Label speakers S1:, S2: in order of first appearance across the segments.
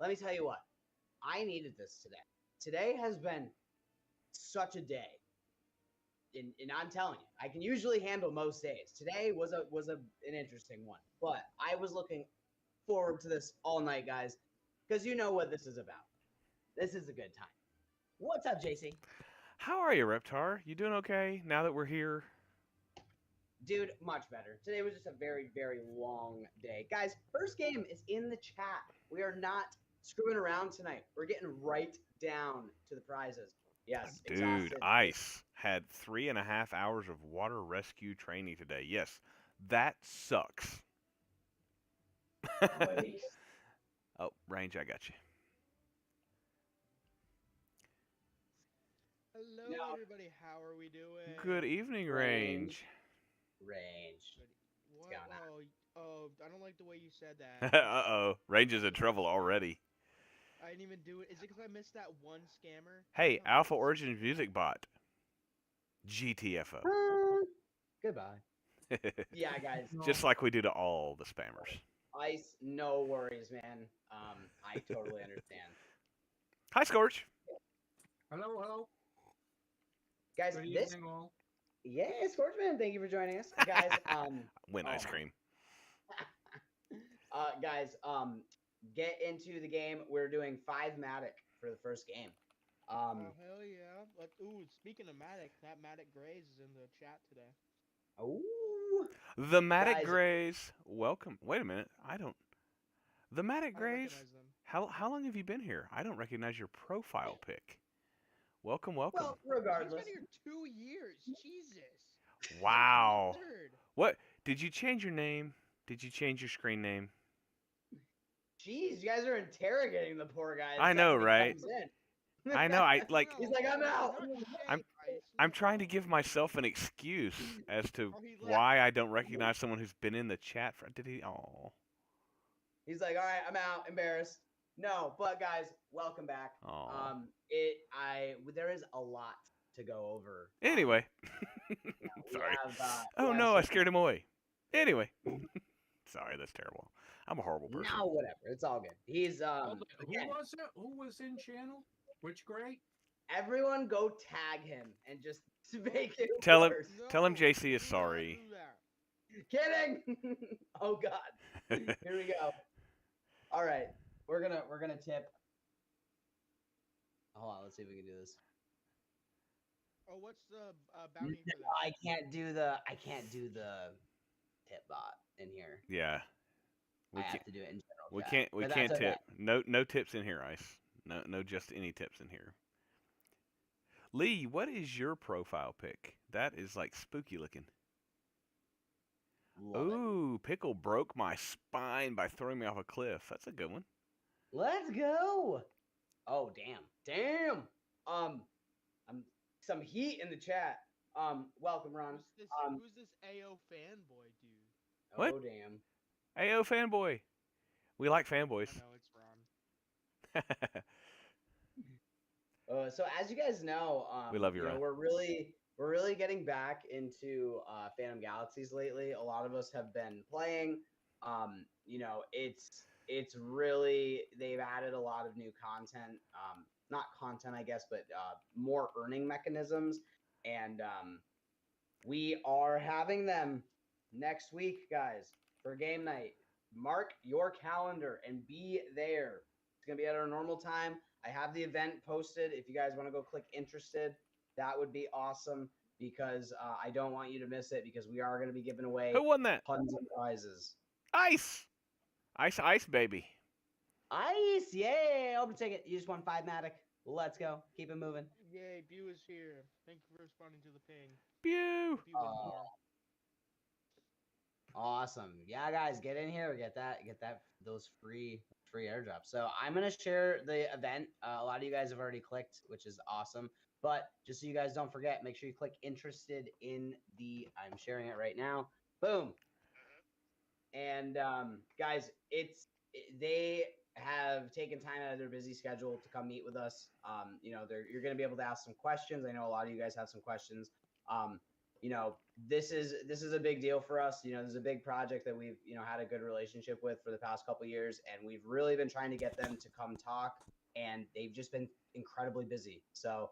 S1: let me tell you what. I needed this today. Today has been such a day. And I'm telling you, I can usually handle most days. Today was an interesting one, but I was looking forward to this all night, guys, because you know what this is about. This is a good time. What's up, JC?
S2: How are you, Reptar? You doing okay now that we're here?
S1: Dude, much better. Today was just a very, very long day. Guys, first game is in the chat. We are not screwing around tonight. We're getting right down to the prizes. Yes,
S2: Dude,
S1: exhausted.
S2: Ice had 3.5 hours of water rescue training today. Yes, that sucks.
S1: Nice.
S2: Oh, Range, I got you.
S3: Hello,
S1: No,
S3: everybody. How are we
S2: Good
S3: doing?
S2: evening,
S1: range,
S2: Range.
S1: range.
S3: Good.
S1: What's
S3: What?
S1: going on?
S3: Oh, I don't like the way you said that.
S2: Uh-oh, Range is in trouble already.
S3: I didn't even do it. Is it because I missed that one scammer?
S2: Hey,
S3: Come
S2: Alpha
S3: on,
S2: Origins
S3: scammer.
S2: Music Bot. GTFO.
S1: Goodbye. Yeah, guys.
S2: Just like we do to all the spammers.
S1: Ice, no worries, man. I totally understand.
S2: Hi, Scorch.
S4: Hello, hello.
S1: Guys,
S4: Good
S1: this
S4: evening, all.
S1: yeah, Scorchman, thank you for joining us. Guys,
S2: Win
S1: oh
S2: ice
S1: my
S2: cream.
S1: guys, get into the game. We're doing 5 Matic for the first game.
S3: Oh, hell yeah. Speaking of Matic, that Matic Grays is in the chat today.
S1: Oh,
S2: The Matic
S1: guys,
S2: Grays. Welcome. Wait a minute. I don't. The Matic
S3: I don't
S2: Grays.
S3: recognize them.
S2: How long have you been here? I don't recognize your profile pic. Welcome, welcome.
S1: well,
S3: He's been
S1: regardless,
S3: here 2 years. Jesus. This is my
S2: Wow.
S3: third.
S2: What? Did you change your name? Did you change your screen name?
S1: jeez, you guys are interrogating the poor guy the
S2: I know,
S1: second he
S2: right?
S1: comes in.
S2: I know. I like.
S1: He's
S3: No,
S1: like, I'm
S3: no,
S1: out.
S3: not
S2: I'm.
S3: shade, Ice.
S2: I'm trying to
S3: No.
S2: give myself an excuse as to
S3: Oh, he left.
S2: why I don't recognize someone who's been in the chat. For, did he? Oh.
S1: He's like, all right, I'm out, embarrassed. No, but guys, welcome back.
S2: Oh.
S1: There is a lot to go over.
S2: Anyway.
S1: We
S2: Sorry.
S1: have we
S2: Oh
S1: have
S2: no, I
S1: some.
S2: scared him away. Anyway. Sorry, that's terrible. I'm a horrible person.
S1: No, whatever. It's all good. He's
S4: Hold on. Who
S1: again.
S4: was it? Who was in channel? Which grade?
S1: Everyone go tag him and just make it
S2: Tell him.
S1: worse.
S3: No.
S2: Tell him JC is
S3: do not
S2: sorry.
S3: do that.
S1: Kidding. Oh God. Here we go. All right, we're gonna tip. Hold on. Let's see if we can do this.
S3: Oh, what's the bounty for
S1: No,
S3: this?
S1: I can't do the tip bot in here.
S2: Yeah.
S1: I
S2: We can't.
S1: have to do it in general
S2: We
S1: chat.
S2: can't. We
S1: But that's
S2: can't
S1: okay.
S2: tip. No tips in here, Ice. No, just any tips in here. Lee, what is your profile pic? That is like spooky looking.
S1: Love it.
S2: Ooh, Pickle broke my spine by throwing me off a cliff. That's a good one.
S1: Let's go. Oh damn. Damn. I'm some heat in the chat. Welcome, Ron. Um,
S3: Who's this AO fanboy dude?
S2: What?
S1: oh damn.
S2: Ayo, fanboy. We like
S3: I
S2: fanboys.
S3: know it's Ron.
S1: So as you guys know,
S2: We love you, Ron.
S1: we're really getting back into Phantom Galaxies lately. A lot of us have been playing. It's really they've added a lot of new content. Not content, I guess, but more earning mechanisms, and we are having them next week, guys, for game night. Mark your calendar and be there. It's gonna be at our normal time. I have the event posted. If you guys want to go click interested, that would be awesome because I don't want you to miss it because we are going to be giving away
S2: Who won that?
S1: tons of prizes.
S2: Ice. Ice, baby.
S1: Ice, yay! Open ticket. You just won 5 Matic. Let's go. Keep it moving.
S3: Yay, Bew is here. Thank you for responding to the ping.
S2: Pew.
S3: Hope you win more.
S1: Awesome. Yeah, guys, get in here. Get those free airdrops. So I'm gonna share the event. A lot of you guys have already clicked, which is awesome. But just so you guys don't forget, make sure you click interested in the. I'm sharing it right now. Boom. And guys, they have taken time out of their busy schedule to come meet with us. You're going to be able to ask some questions. I know a lot of you guys have some questions. Um, you know, this is a big deal for us. You know, this is a big project that we've, you know, had a good relationship with for the past couple of years, and we've really been trying to get them to come talk, and they've just been incredibly busy. So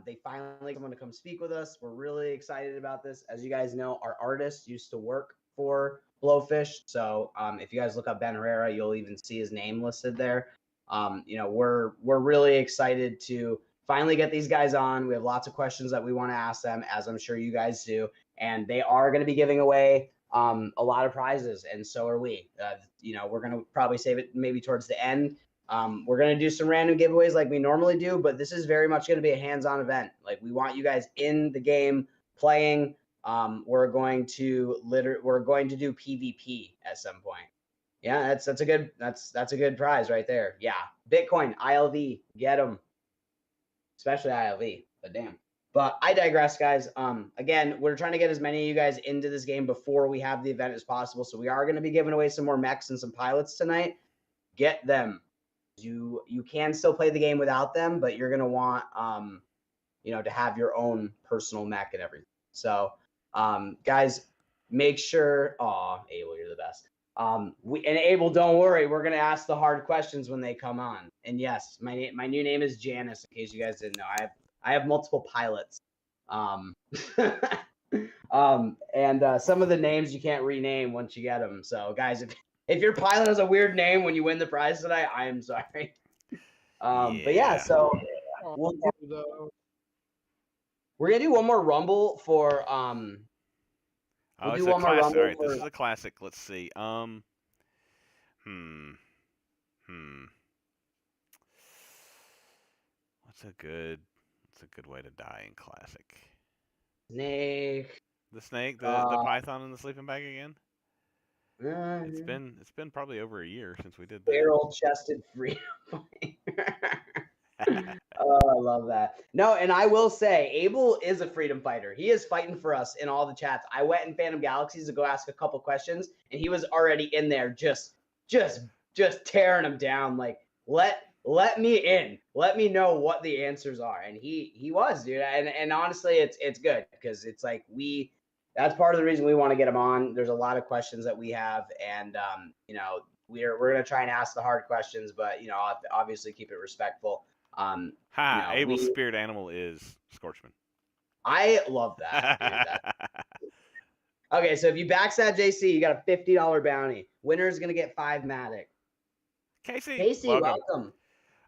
S1: they finally want to come speak with us. We're really excited about this. As you guys know, our artist used to work for Blowfish. So if you guys look up Ben Herrera, you'll even see his name listed there. You know, we're really excited to finally get these guys on. We have lots of questions that we want to ask them, as I'm sure you guys do. And they are going to be giving away a lot of prizes, and so are we. You know, we're going to probably save it maybe towards the end. We're going to do some random giveaways like we normally do, but this is very much going to be a hands-on event. Like, we want you guys in the game playing. We're going to do PvP at some point. Yeah, that's a good prize right there. Yeah, Bitcoin, ILV, get them, especially ILV. But damn. But I digress, guys. Again, we're trying to get as many of you guys into this game before we have the event as possible. So we are going to be giving away some more mechs and some pilots tonight. Get them. You can still play the game without them, but you're going to want you know, to have your own personal mech and everything. So guys, make sure. Oh, Abel, you're the best. And Abel, don't worry, we're gonna ask the hard questions when they come on. And yes, my new name is Janice. In case you guys didn't know, I have multiple pilots. And some of the names you can't rename once you get them. So guys, if your pilot has a weird name when you win the prize tonight, I am sorry. But yeah, so we're gonna do one more rumble for
S2: Oh,
S1: we'll
S2: it's
S1: do
S2: a
S1: one more
S2: classic.
S1: rumble
S2: All right,
S1: for,
S2: this is a classic. Let's see. What's a good way to die in classic?
S1: Snake.
S2: The snake, the python, and the sleeping bag again. It's
S1: Mm-hmm.
S2: been probably over a year since we did that.
S1: Barrel-chested freedom fighter. Oh, I love that. No, and I will say, Abel is a freedom fighter. He is fighting for us in all the chats. I went in Phantom Galaxies to go ask a couple questions, and he was already in there, just tearing them down. Like, let me in. Let me know what the answers are. And he was, dude. And honestly, it's good because it's like that's part of the reason we want to get him on. There's a lot of questions that we have, and you know, we're gonna try and ask the hard questions, but you know, obviously keep it respectful. You know,
S2: Abel's spirit animal is Scorchman.
S1: I love that, dude. Okay, so if you backstab JC, you got a $50 bounty. Winner is gonna get 5 Matic. Casey, welcome.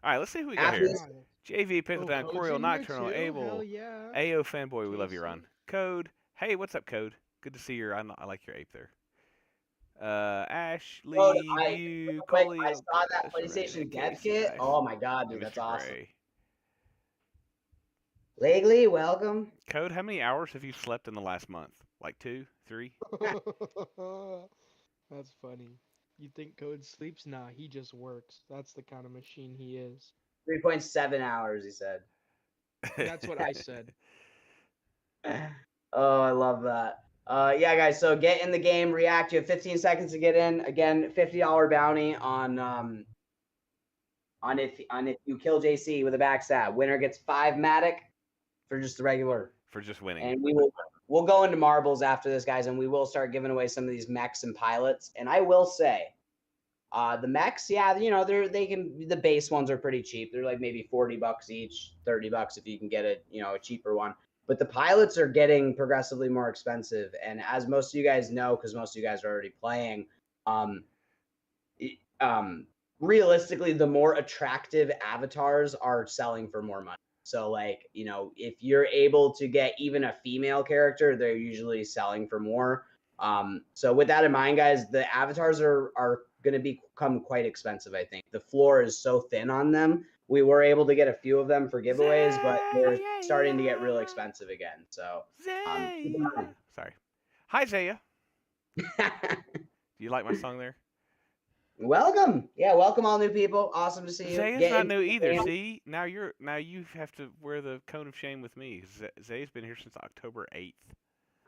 S2: All right, let's see who we got here. JV, Pickledown, Coriel, Nocturnal, Abel, AO Fanboy, we love you, Ron. Code, hey, what's up, Code? Good to see you. I like your ape there. Ashley,
S1: I saw that PlayStation Dev Kit. Oh my god, dude, that's awesome. Legley, welcome.
S2: Code, how many hours have you slept in the last month? Like 2, 3?
S3: That's funny. You think Code sleeps? Nah, he just works. That's the kind of machine he is.
S1: 3.7 hours, he said.
S3: That's what I said.
S1: Oh, I love that. Yeah, guys. So get in the game, react. You have 15 seconds to get in. Again, $50 bounty on if you kill JC with a backstab. Winner gets 5 Matic for just the regular.
S2: For just winning.
S1: And we'll go into marbles after this, guys, and we will start giving away some of these mechs and pilots. And I will say, the mechs, yeah, you know, the base ones are pretty cheap. They're like maybe $40 each, $30 if you can get a cheaper one. But the pilots are getting progressively more expensive. And as most of you guys know, because most of you guys are already playing, realistically, the more attractive avatars are selling for more money. So, like, you know, if you're able to get even a female character, they're usually selling for more. So with that in mind, guys, the avatars are going to become quite expensive, I think. The floor is so thin on them. We were able to get a few of them for giveaways, but they're starting to get real expensive again. So, keep in mind.
S2: Sorry. Hi, Zaya. Do you like my song there?
S1: Welcome. Yeah, welcome all new people. Awesome to see you.
S2: Zaya's not new either. See, now you have to wear the cone of shame with me. Zaya's been here since October 8th.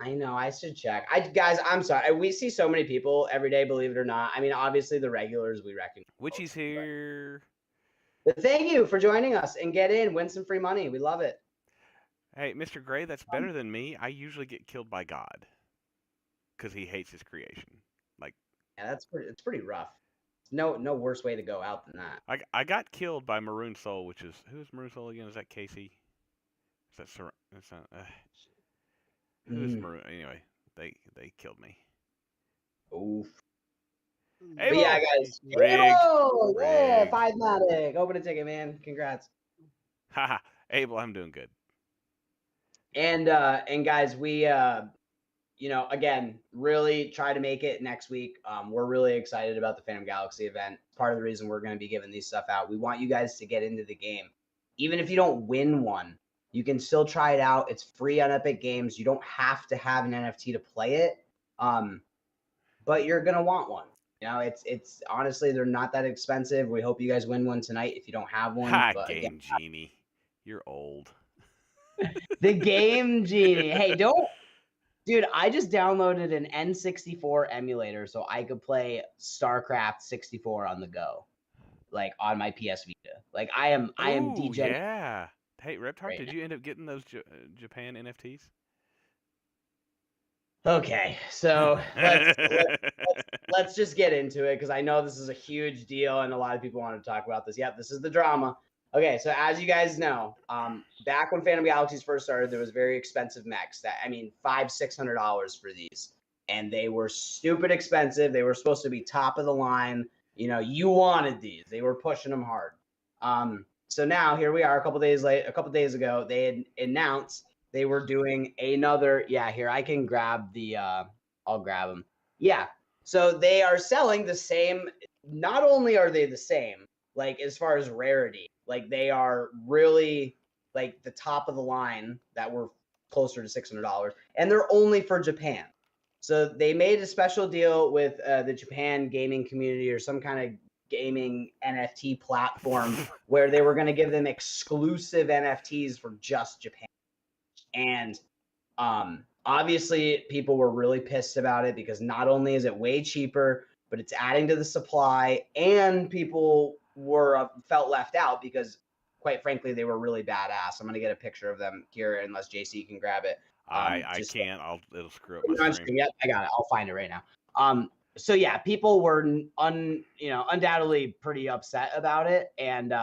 S1: I know. I should check. Guys, I'm sorry. We see so many people every day, believe it or not. I mean, obviously the regulars we recognize.
S2: Witchy's here.
S1: But thank you for joining us and get in, win some free money. We love it.
S2: Hey, Mr. Gray, that's better than me. I usually get killed by God because he hates his creation. Like,
S1: yeah, it's pretty rough. No worse way to go out than that.
S2: I got killed by Maroon Soul, which is who's Maroon Soul again? Is that Casey? Is that who's Maroon? Anyway, they killed me.
S1: Oof. But
S2: Abel!
S1: yeah, guys.
S2: Rigged.
S1: Abel! Yeah,
S2: Rigged.
S1: 5-matic. Open a ticket, man. Congrats.
S2: Haha. Abel, I'm doing good.
S1: And guys, we again, really try to make it next week. We're really excited about the Phantom Galaxy event. Part of the reason we're going to be giving these stuff out. We want you guys to get into the game. Even if you don't win one, you can still try it out. It's free on Epic Games. You don't have to have an NFT to play it. But you're going to want one. It's honestly, they're not that expensive. We hope you guys win one tonight if you don't have one.
S2: Ha,
S1: but
S2: Game
S1: again,
S2: Genie. You're old.
S1: the Game Genie. Hey, don't. Dude, I just downloaded an N64 emulator so I could play StarCraft 64 on the go, like on my PS Vita. Like I am degen.
S2: Yeah. Hey, Reptar,
S1: Right
S2: did
S1: now.
S2: you end up getting those Japan NFTs?
S1: Okay, so let's just get into it because I know this is a huge deal and a lot of people want to talk about this. Yep, this is the drama. Okay, so as you guys know, back when Phantom Galaxies first started, there was very expensive mechs. $500-$600 for these, and they were stupid expensive. They were supposed to be top of the line. You wanted these. They were pushing them hard. So now here we are. A couple days ago, they had announced they were doing another. Yeah, here I can grab the. I'll grab them. Yeah, so they are selling the same. Not only are they the same, like as far as rarity, like they are really like the top of the line that were closer to $600, and they're only for Japan. So they made a special deal with the Japan gaming community or some kind of gaming NFT platform where they were going to give them exclusive NFTs for just Japan. And obviously people were really pissed about it because not only is it way cheaper, but it's adding to the supply, and people felt left out because, quite frankly, they were really badass. I'm gonna get a picture of them here, unless JC can grab it.
S2: I can't. It'll screw up my stream.
S1: Yep, I got it. I'll find it right now. So yeah, people were undoubtedly pretty upset about it, and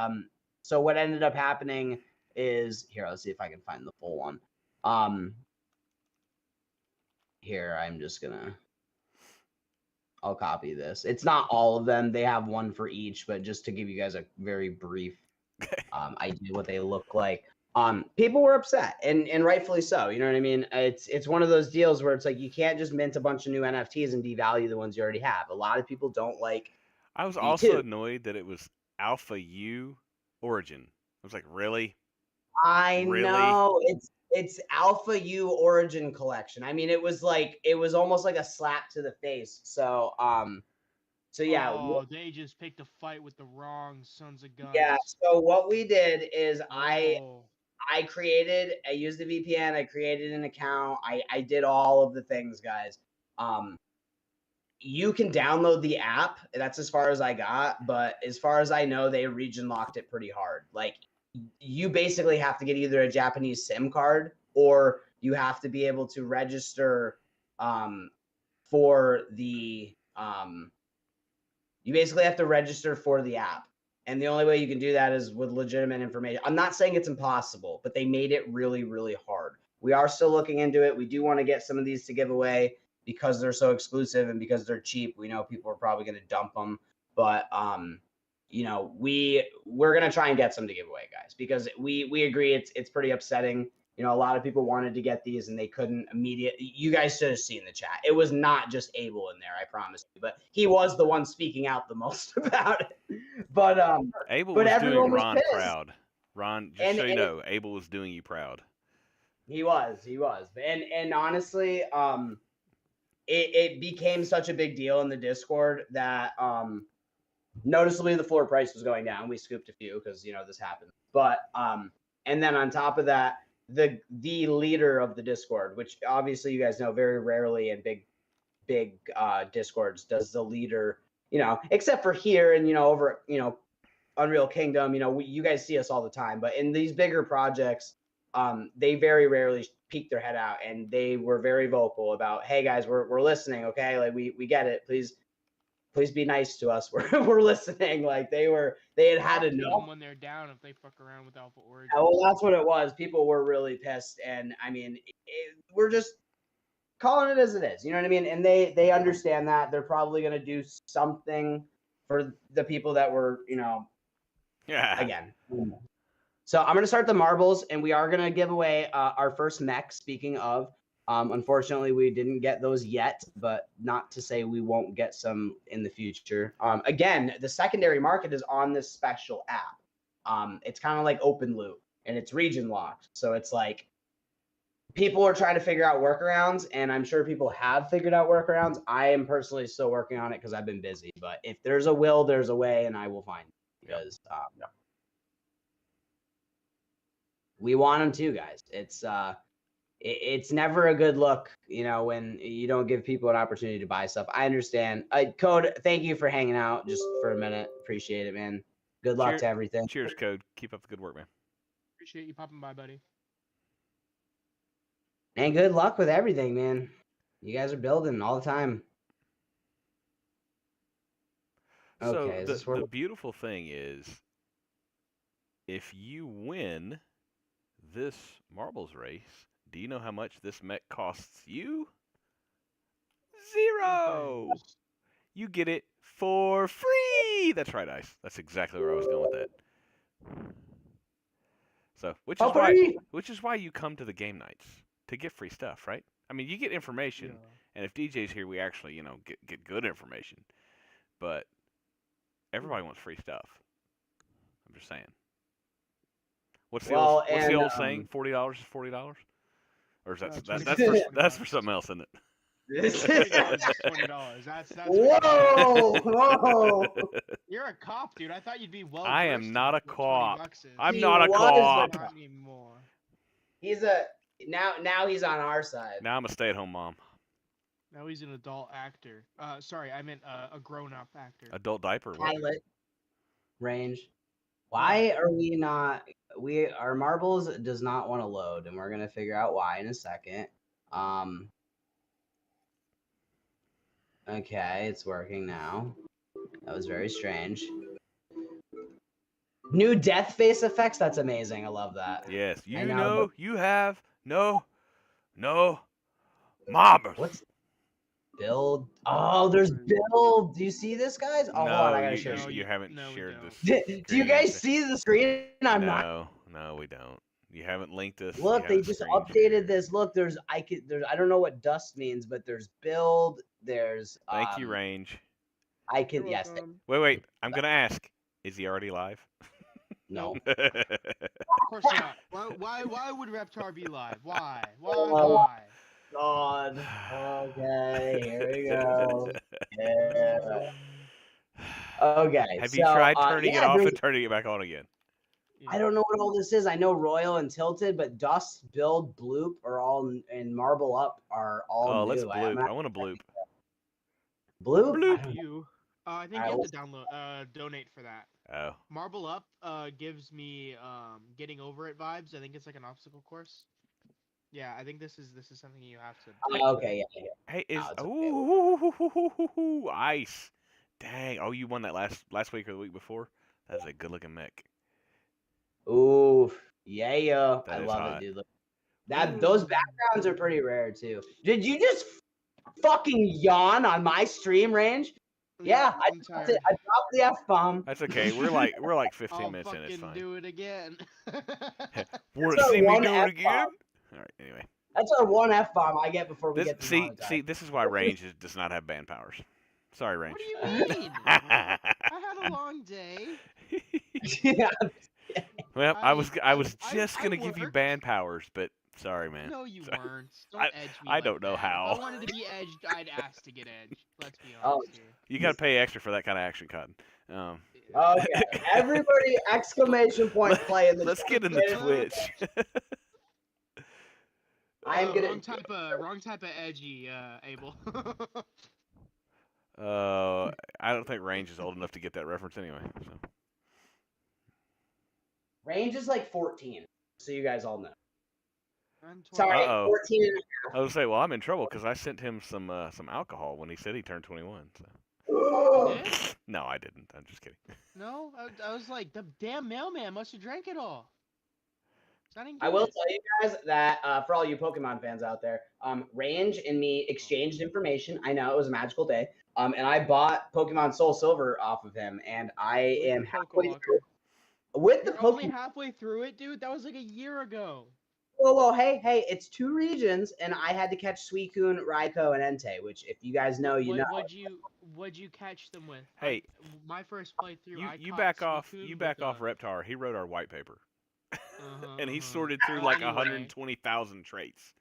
S1: so what ended up happening is here. Let's see if I can find the full one. Here I'm just gonna. I'll copy this. It's not all of them. They have one for each, but just to give you guys a very brief idea what they look like. People were upset, and rightfully so. You know what I mean? It's one of those deals where it's like you can't just mint a bunch of new NFTs and devalue the ones you already have. A lot of people don't like.
S2: I was also annoyed that it was Alpha U Origin. I was like, really?
S1: I know it's Alpha U Origin Collection. I mean, it was almost like a slap to the face. So yeah.
S3: Oh, they just picked a fight with the wrong sons of guns.
S1: Yeah. So what we did is I used a VPN. I created an account. I did all of the things, guys. You can download the app. That's as far as I got. But as far as I know, they region locked it pretty hard. Like, you basically have to get either a Japanese SIM card or you have to be able to register for the you basically have to register for the app. And the only way you can do that is with legitimate information. I'm not saying it's impossible, but they made it really, really hard. We are still looking into it. We do want to get some of these to give away because they're so exclusive and because they're cheap. We know people are probably going to dump them, but we're going to try and get some to give away, guys, because we agree it's pretty upsetting. A lot of people wanted to get these and they couldn't immediately. You guys should have seen the chat. It was not just Abel in there, I promise you, but he was the one speaking out the most about it. But
S2: Abel
S1: was
S2: doing
S1: was
S2: Ron
S1: pissed.
S2: proud. Ron, just so you know, Abel was doing you proud.
S1: He was, and honestly, it became such a big deal in the Discord that noticeably the floor price was going down. We scooped a few because this happened, but and then on top of that, the leader of the Discord, which obviously you guys know very rarely in big Discords does the leader, except for here and over Unreal Kingdom, you guys see us all the time, but in these bigger projects, they very rarely peek their head out, and they were very vocal about, hey guys, we're listening, okay? Like we get it. Please be nice to us. We're listening. Like they had enough
S3: when they're down if they fuck around with Alpha Origins.
S1: Well, that's what it was. People were really pissed, and I mean, we're just calling it as it is. You know what I mean? And they understand that. They're probably gonna do something for the people that were, again. So I'm gonna start the marbles, and we are gonna give away our first mech. Speaking of, unfortunately, we didn't get those yet, but not to say we won't get some in the future. Again, the secondary market is on this special app. It's kind of like open loop, and it's region locked. So it's like people are trying to figure out workarounds, and I'm sure people have figured out workarounds. I am personally still working on it because I've been busy. But if there's a will, there's a way, and I will find it because we want them too, guys. It's never a good look, when you don't give people an opportunity to buy stuff. I understand. Code, thank you for hanging out just for a minute. Appreciate it, man. Good luck to everything.
S2: Cheers, Code. Keep up the good work, man.
S3: Appreciate you popping by, buddy.
S1: And good luck with everything, man. You guys are building all the time. Okay,
S2: so the beautiful thing is, if you win this marbles race, do you know how much this mech costs you? 0! You get it for free! That's right, Ice. That's exactly where I was going with that. So, which is why you come to the game nights, to get free stuff, right? I mean, you get information, and if DJ's here, we actually, get good information. But everybody wants free stuff. I'm just saying. What's the old saying? $40 is $40, or is that's for something else, isn't it?
S3: $20. That's
S1: whoa!
S3: You're a cop, dude. I thought you'd be well.
S2: I am not a cop. I'm not a cop.
S3: Not anymore.
S1: He's now he's on our side.
S2: Now I'm a stay-at-home mom.
S3: Now he's an adult actor. Sorry, I meant a grown-up actor.
S2: Adult diaper.
S1: Pilot. Range. Why are we not? Our marbles does not want to load, and we're gonna figure out why in a second. Okay, it's working now. That was very strange. New death face effects. That's amazing. I love that.
S2: Yes, you have no marbles.
S1: What's build? Oh, there's build. Do you see this, guys? Oh,
S2: no,
S1: hold on, I gotta show you.
S2: You haven't shared this.
S1: Do you guys see the screen?
S2: No, we don't. You haven't linked us.
S1: Look, they just updated this. Look, I don't know what dust means, but there's build. There's.
S2: Thank you, Range.
S1: I can yes.
S2: Wait. I'm gonna ask. Is he already live?
S1: No.
S3: Of course not. Why would Reptar be live? Why? Why?
S1: God. Okay, here we go. Yeah. Okay.
S2: Have you tried turning it off and turning it back on again?
S1: I don't know what all this is. I know Royal and Tilted, but Dust, Build, Bloop are all, and Marble Up are all new.
S2: Let's bloop. I want to bloop.
S1: Bloop?
S3: Bloop. I think you have to download, donate for that.
S2: Oh.
S3: Marble Up gives me getting over it vibes. I think it's like an obstacle course. Yeah, I think this is something you have to.
S1: Okay, yeah.
S2: Hey, Ice. Dang. Oh, you won that last week or the week before? That's a good looking mech.
S1: Ooh, yeah. I love
S2: hot.
S1: it, dude. Those backgrounds are pretty rare too. Did you just fucking yawn on my stream, Range? Yeah, I dropped the F-bomb.
S2: That's okay. We're like 15 minutes in. It's fine.
S3: Do it again.
S2: Want to see me do it again? All right. Anyway.
S1: That's our one F-bomb I get before we get to
S2: see, this is why Range does not have band powers. Sorry, Range.
S3: What do you mean? I had a long day.
S1: Yeah.
S2: Well, I was just gonna give you band powers, but sorry, man.
S3: No, you weren't. Don't edge me.
S2: I don't know how.
S3: If I wanted to be edged, I'd ask to get edged. Let's be honest here.
S2: You gotta pay extra for that kind of action, Cotton.
S1: Okay, everybody! Exclamation point! Play in the.
S2: Let's get in the Twitch.
S1: I'm gonna
S3: wrong type of edgy, Abel.
S2: I don't think Range is old enough to get that reference anyway. So.
S1: Range is like 14, so you guys all know.
S3: I'm 20.
S1: Sorry,
S2: Uh-oh.
S1: 14 and
S2: I was say, well, I'm in trouble because I sent him some alcohol when he said he turned 21. So.
S3: You did?
S2: No, I didn't. I'm just kidding.
S3: No, I was like, the damn mailman must have drank it all. So I didn't
S1: I
S3: get
S1: will
S3: it.
S1: tell you guys that for all you Pokemon fans out there, Range and me exchanged information. I know it was a magical day. And I bought Pokemon Soul Silver off of him, and I
S3: With
S1: am
S3: the
S1: halfway
S3: Pokewalker.
S1: through with the
S3: You're only
S1: Pokemon.
S3: halfway through it, dude. That was like a year ago.
S1: Whoa, hey, it's 2 regions, and I had to catch Suicune, Raikou, and Entei, which if you guys know, you know.
S3: What'd you catch them with?
S2: Hey,
S3: my first playthrough,
S2: you
S3: caught
S2: back off.
S3: Suicune
S2: You back
S3: with,
S2: off, Reptar. He wrote our white paper, and he
S3: uh-huh.
S2: sorted through
S3: Well,
S2: like
S3: anyway.
S2: 120,000 traits.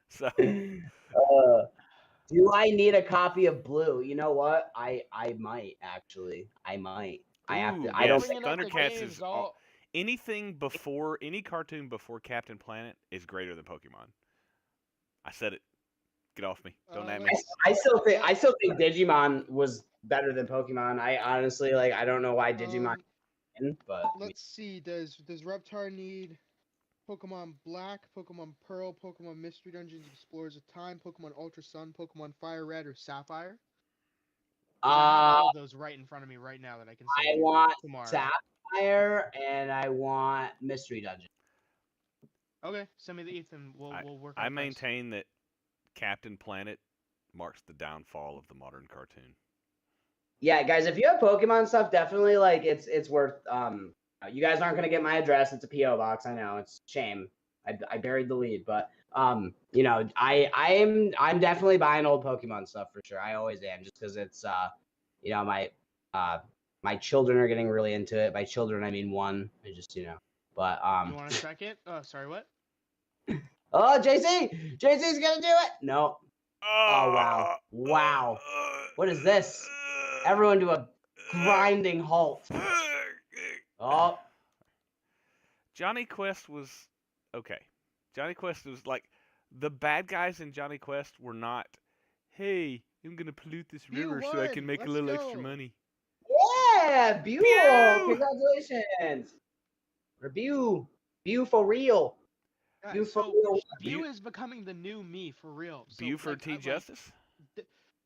S2: So.
S1: Do I need a copy of Blue? You know what? I might actually. I might. I have to.
S2: Ooh,
S1: I don't
S2: yes,
S1: think
S2: Thundercats is anything before any cartoon before Captain Planet is greater than Pokemon. I said it. Get off me. Don't at me.
S1: I still think Digimon was better than Pokemon. I honestly I don't know why Digimon didn't, but
S3: Let's see. Does Reptar need Pokemon Black, Pokemon Pearl, Pokemon Mystery Dungeons, Explorers of Time, Pokemon Ultra Sun, Pokemon Fire Red, or Sapphire? 'Cause I have all of those right in front of me right now that I can say
S1: I want
S3: tomorrow.
S1: Sapphire and I want Mystery Dungeon.
S3: Okay, send me the Ethan. We'll work on
S2: I
S3: the price.
S2: maintain that Captain Planet marks the downfall of the modern cartoon.
S1: Yeah, guys, if you have Pokemon stuff, definitely it's worth. You guys aren't gonna get my address. It's a PO box. I know it's a shame. I buried the lead, but I'm definitely buying old Pokemon stuff for sure. I always am, just because it's my children are getting really into it. By children, I mean one. I just but
S3: You want a second? Oh, sorry, what?
S1: Oh, JC's gonna do it. No. Oh wow. What is this? Everyone to a grinding halt. Oh.
S2: Johnny Quest was okay. Johnny Quest was like the bad guys in Johnny Quest were not. Hey, I'm gonna pollute this river so I can make a little extra money.
S1: Yeah, Bew! Congratulations. Or Bew for real.
S3: Bew is becoming the new me for real. So,
S2: Buford T. Justice?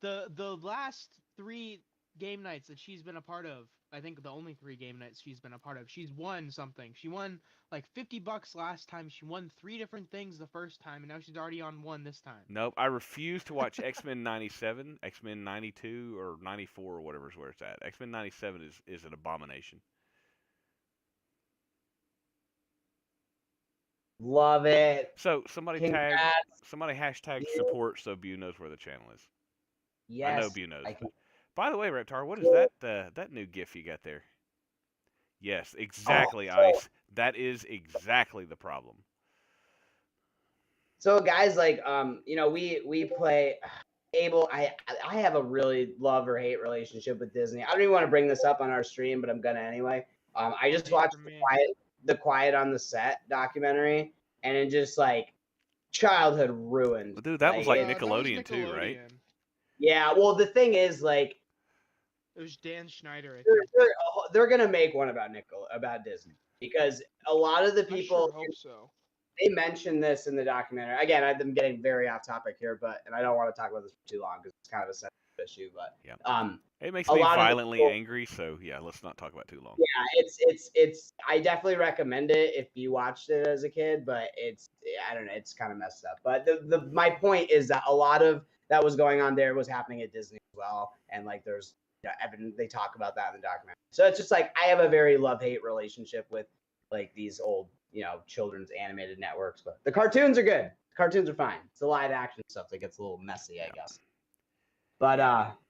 S3: The last 3 game nights that she's been a part of, I think the only 3 game nights she's been a part of, she's won something. She won like $50 last time. She won 3 different things the first time, and now she's already on 1 this time.
S2: Nope, I refuse to watch X-Men 97, X-Men 92, or 94, or whatever's where it's at. X-Men 97 is an abomination.
S1: Love it.
S2: So somebody hashtag support so Bew knows where the channel is.
S1: Yes.
S2: I know Bew knows. By the way, Reptar, what is that new GIF you got there? Yes, exactly, Ice. That is exactly the problem.
S1: So guys, we play Abel. I have a really love or hate relationship with Disney. I don't even want to bring this up on our stream, but I'm gonna anyway. I just watched the Quiet on the Set documentary, and it just childhood ruined.
S2: Dude, that was like Nickelodeon too, right?
S1: Yeah, well, the thing is, it
S3: was Dan Schneider. I
S1: think. They're gonna make one about Disney, because a lot of the people.
S3: I sure hope so.
S1: They mentioned this in the documentary. Again, I'm getting very off topic here, and I don't want to talk about this for too long because it's kind of a sensitive issue. But
S2: yeah, it makes me violently angry. So yeah, let's not talk about it too long.
S1: Yeah, it's. I definitely recommend it if you watched it as a kid, but I don't know, it's kind of messed up. But my point is that a lot of that was going on there was happening at Disney as well, and there's evidence, they talk about that in the documentary. So it's just I have a very love-hate relationship with these old children's animated networks, but the cartoons are good. The cartoons are fine. It's the live action stuff that gets a little messy, I guess. But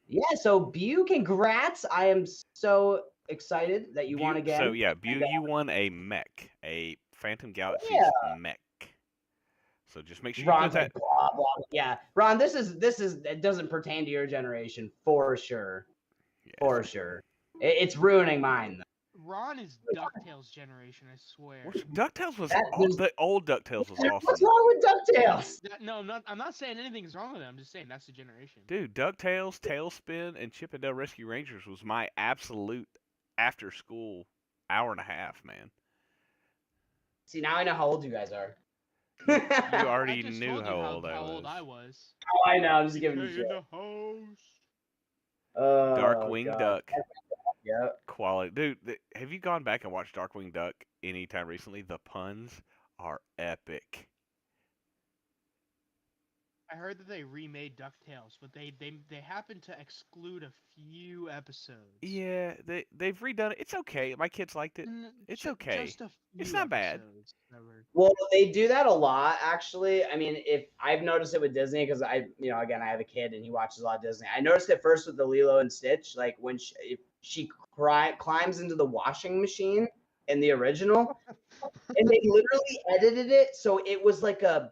S1: yeah, so Bew, congrats. I am so excited that you won again.
S2: So yeah, Bew, you won a mech, a Phantom Galaxy mech. So just make sure you put that.
S1: Blah, blah. Yeah, Ron, this is it doesn't pertain to your generation for sure. Yeah. For sure. It's ruining mine though.
S3: Ron is DuckTales generation, I swear.
S2: DuckTales was the old DuckTales was awesome.
S1: What's wrong with DuckTales?
S3: I'm not saying anything's wrong with it. I'm just saying that's the generation.
S2: Dude, DuckTales, Tailspin, and Chip and Dale Rescue Rangers was my absolute after-school hour and a half, man.
S1: See, now I know how old you guys are.
S2: You
S3: I
S2: already
S3: just
S2: knew
S3: told you
S2: how old I
S3: how
S2: was.
S3: old I was.
S1: Oh, I know. I'm just giving you
S3: Hey,
S1: shit.
S3: in the house.
S1: Oh,
S2: Darkwing
S1: God.
S2: Duck.
S1: Yeah.
S2: Quality. Dude, have you gone back and watched Darkwing Duck anytime recently? The puns are epic.
S3: I heard that they remade DuckTales, but they happened to exclude a few episodes.
S2: Yeah, they've redone it. It's okay. My kids liked it. It's okay.
S3: Just a few
S2: It's not bad.
S3: episodes that were-
S1: Well, they do that a lot, actually. I mean, if I've noticed it with Disney, because again, I have a kid and he watches a lot of Disney. I noticed it first with the Lilo and Stitch, like when if she climbs into the washing machine in the original, and they literally edited it so it was like a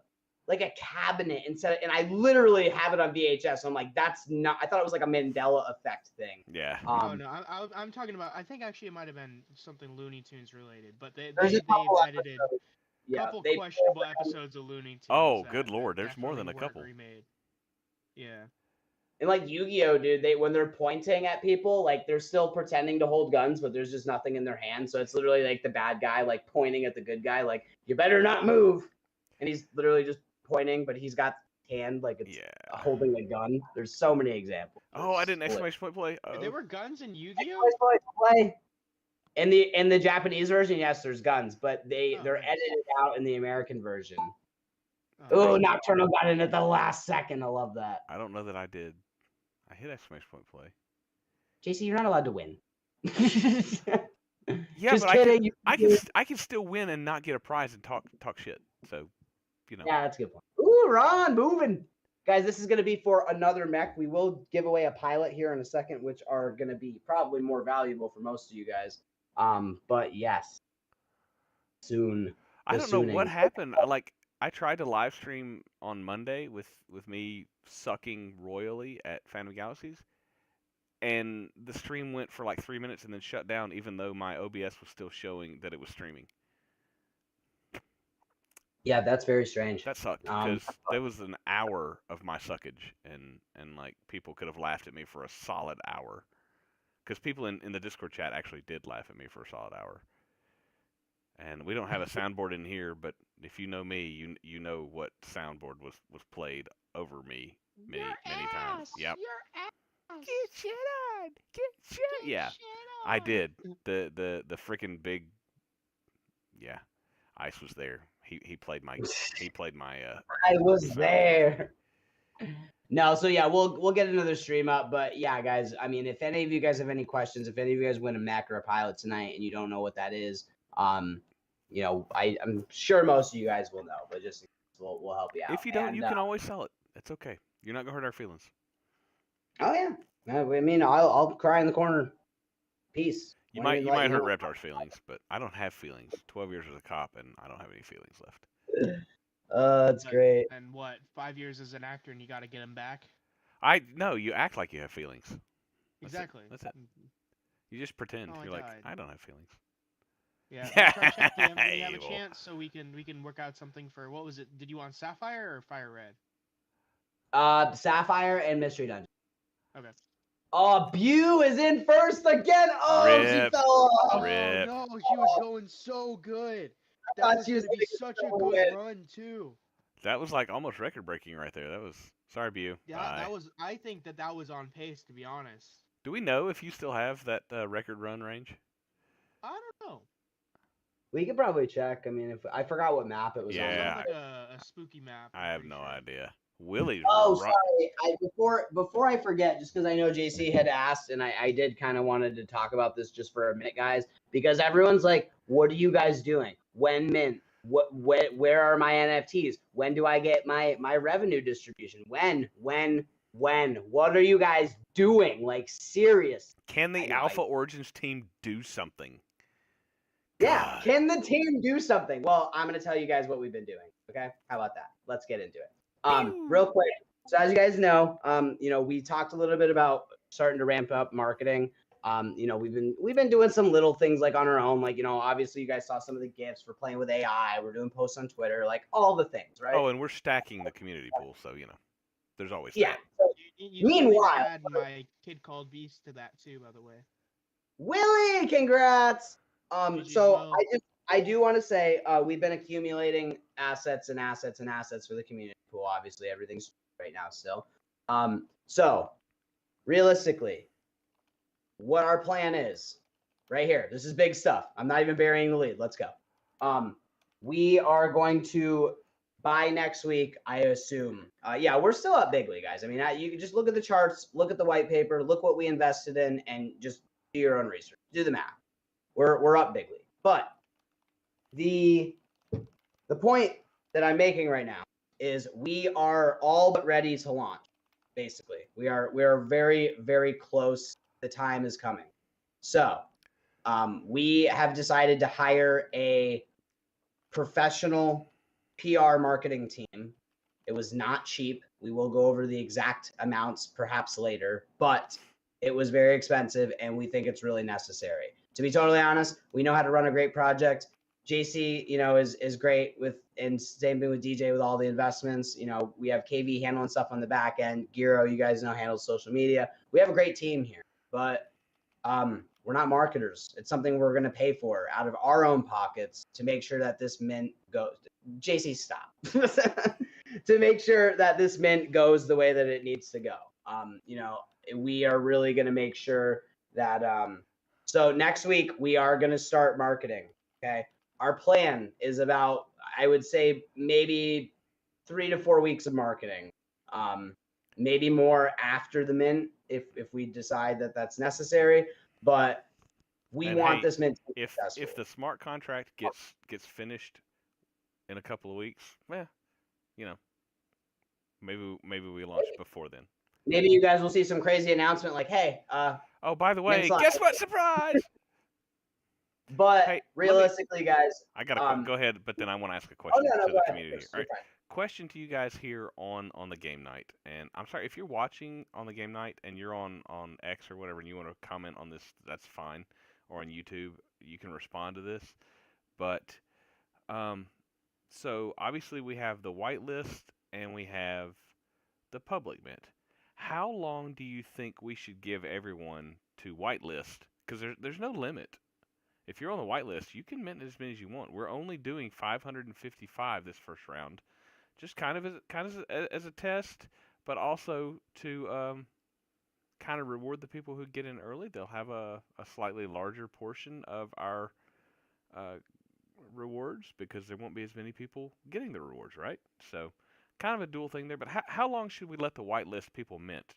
S1: cabinet and I literally have it on VHS. So I'm like, that's not. I thought it was like a Mandela effect thing.
S2: Yeah.
S3: Oh no, I'm talking about. I think actually it might have been something Looney Tunes related, but
S1: There's a
S3: they've
S1: couple
S3: edited
S1: episodes.
S3: a
S1: Yeah,
S3: couple
S1: they
S3: questionable episodes of Looney Tunes.
S2: Oh,
S3: that-
S2: good
S3: that
S2: lord, there's more
S3: definitely
S2: than a
S3: weren't
S2: couple.
S3: Remade. Yeah.
S1: And like Yu-Gi-Oh, dude, when they're pointing at people, like they're still pretending to hold guns, but there's just nothing in their hand. So it's literally like the bad guy like pointing at the good guy, like you better not move, and he's literally just pointing, but he's got hand like it's
S2: Yeah.
S1: holding a gun. There's so many examples.
S2: Oh, I
S1: It's
S2: didn't
S1: hilarious.
S2: exclamation point play.
S3: There
S2: Oh.
S3: were guns in Yu-Gi-Oh.
S1: Play. In the Japanese version, yes, there's guns, but they're
S3: nice.
S1: edited out in the American version.
S3: Oh,
S1: Oh, Nocturnal got in at the last second. I love that.
S2: I don't know that I did. I hit exclamation point play.
S1: JC, you're not allowed to win.
S2: Yeah,
S1: Just
S2: but
S1: kidding.
S2: I can still win and not get a prize and talk shit. So, you know.
S1: Yeah, that's a good point. Ooh, Ron, moving. Guys, this is going to be for another mech. We will give away a pilot here in a second, which are going to be probably more valuable for most of you guys. But yes, soon.
S2: I don't know what
S1: Sooning.
S2: happened. I tried to live stream on Monday with me sucking royally at Phantom Galaxies, and the stream went for like 3 minutes and then shut down, even though my OBS was still showing that it was streaming.
S1: Yeah, that's very strange.
S2: That sucked because there was an hour of my suckage, and like people could have laughed at me for a solid hour. Because people in the Discord chat actually did laugh at me for a solid hour. And we don't have a soundboard in here, but if you know me, you know what soundboard was played over me many times. Yep.
S3: Your ass.
S2: Get shit on. Get shit. Yeah, I did. The freaking big. Yeah, Ice was there. He played my
S1: I was there. No, so yeah, we'll get another stream up, but yeah, guys. I mean, if any of you guys have any questions, if any of you guys win a mech or a pilot tonight, and you don't know what that is, I'm sure most of you guys will know, but just we'll help you out.
S2: If you don't, you can always sell it. It's okay. You're not gonna hurt our feelings.
S1: Oh yeah, I mean, I'll cry in the corner. Peace.
S2: You might hurt Reptar's feelings, but I don't have feelings. 12 years as a cop, and I don't have any feelings left.
S1: That's great.
S3: And what? 5 years as an actor, and you got to get him back.
S2: No, you act like you have feelings.
S3: Exactly.
S2: That's it. You just pretend.
S3: Oh,
S2: You're like,
S3: died.
S2: I don't have feelings.
S3: Yeah. I'll try to check the when you have a
S2: Evil.
S3: chance, so we can work out something for what was it? Did you want Sapphire or Fire Red?
S1: Sapphire and Mystery Dungeon.
S3: Okay.
S1: Oh, Bew is in first again. Oh,
S2: Rip.
S1: she fell off.
S2: Rip.
S3: Oh no, she was going so good. That
S1: thought
S3: was
S1: she was
S3: gonna be
S1: gonna
S3: such a
S1: go
S3: good
S1: win.
S3: run too.
S2: That was like almost record breaking right there. That was sorry, Bu.
S3: Yeah, that was. I think that was on pace, to be honest.
S2: Do we know if you still have that record run range?
S3: I don't know.
S1: We could probably check. I mean, if I forgot what map it was on.
S2: Yeah.
S3: Sounds like a spooky map.
S2: I
S3: I'm
S2: have
S3: pretty
S2: no
S3: sure.
S2: idea. Willie's
S1: Oh,
S2: ru-
S1: sorry. Before I forget, just because I know JC had asked, and I did kind of wanted to talk about this just for a minute, guys, because everyone's like, "What are you guys doing? When mint? Where are my NFTs? When do I get my revenue distribution? When? What are you guys doing? Like, serious?
S2: Can
S1: I
S2: the
S1: know,
S2: Alpha Origins team do something?
S1: Yeah.
S2: God.
S1: Can the team do something? Well, I'm gonna tell you guys what we've been doing. Okay, how about that? Let's get into it. Real quick. So as you guys know, we talked a little bit about starting to ramp up marketing. We've been doing some little things like on our own, like obviously you guys saw some of the gifts. We're playing with AI. We're doing posts on Twitter, like all the things, right?
S2: Oh, and we're stacking the community pool, so there's always
S1: Yeah.
S2: that.
S1: So,
S3: You still need to
S1: Meanwhile-
S3: add my kid called Beast to that too, by the way.
S1: Willie, congrats.
S3: GG,
S1: So
S3: Will.
S1: I do want to say we've been accumulating assets and assets and assets for the community pool. Obviously, everything's right now still. So realistically, what our plan is right here. This is big stuff. I'm not even burying the lead. Let's go. We are going to by next week, I assume. Yeah, we're still up bigly, guys. I mean, you can just look at the charts, look at the white paper, look what we invested in, and just do your own research. Do the math. We're up bigly. But the point that I'm making right now is we are all but ready to launch. Basically, we are very, very close. The time is coming. So we have decided to hire a professional PR marketing team. It was not cheap. We will go over the exact amounts perhaps later, but it was very expensive and we think it's really necessary. To be totally honest, we know how to run a great project. JC, is great with, and same thing with DJ with all the investments. We have KV handling stuff on the back end. Giro, you guys know, handles social media. We have a great team here, but we're not marketers. It's something we're going to pay for out of our own pockets to make sure that this mint goes. JC, stop. To make sure that this mint goes the way that it needs to go. We are really going to make sure that. So next week we are going to start marketing. Okay, our plan is about, I would say, maybe 3 to 4 weeks of marketing. Maybe more after the mint if we decide that that's necessary. But we want this mint to be successful.
S2: If the smart contract gets finished in a couple of weeks, maybe we launch before then.
S1: Maybe you guys will see some crazy announcement like, hey,
S2: oh, by the way, guess what? Surprise!
S1: But hey, realistically, guys,
S2: I got go ahead, but then I want to ask a question to the community here. All right. Question to you guys here on the game night, and I'm sorry if you're watching on the game night and you're on X or whatever, and you want to comment on this, that's fine, or on YouTube, you can respond to this. But so obviously we have the whitelist and we have the public mint. How long do you think we should give everyone to whitelist? Because there's no limit. If you're on the whitelist, you can mint as many as you want. We're only doing 555 this first round, just kind of as a test, but also to kind of reward the people who get in early. They'll have a slightly larger portion of our rewards because there won't be as many people getting the rewards, right? So kind of a dual thing there. But how long should we let the whitelist people mint?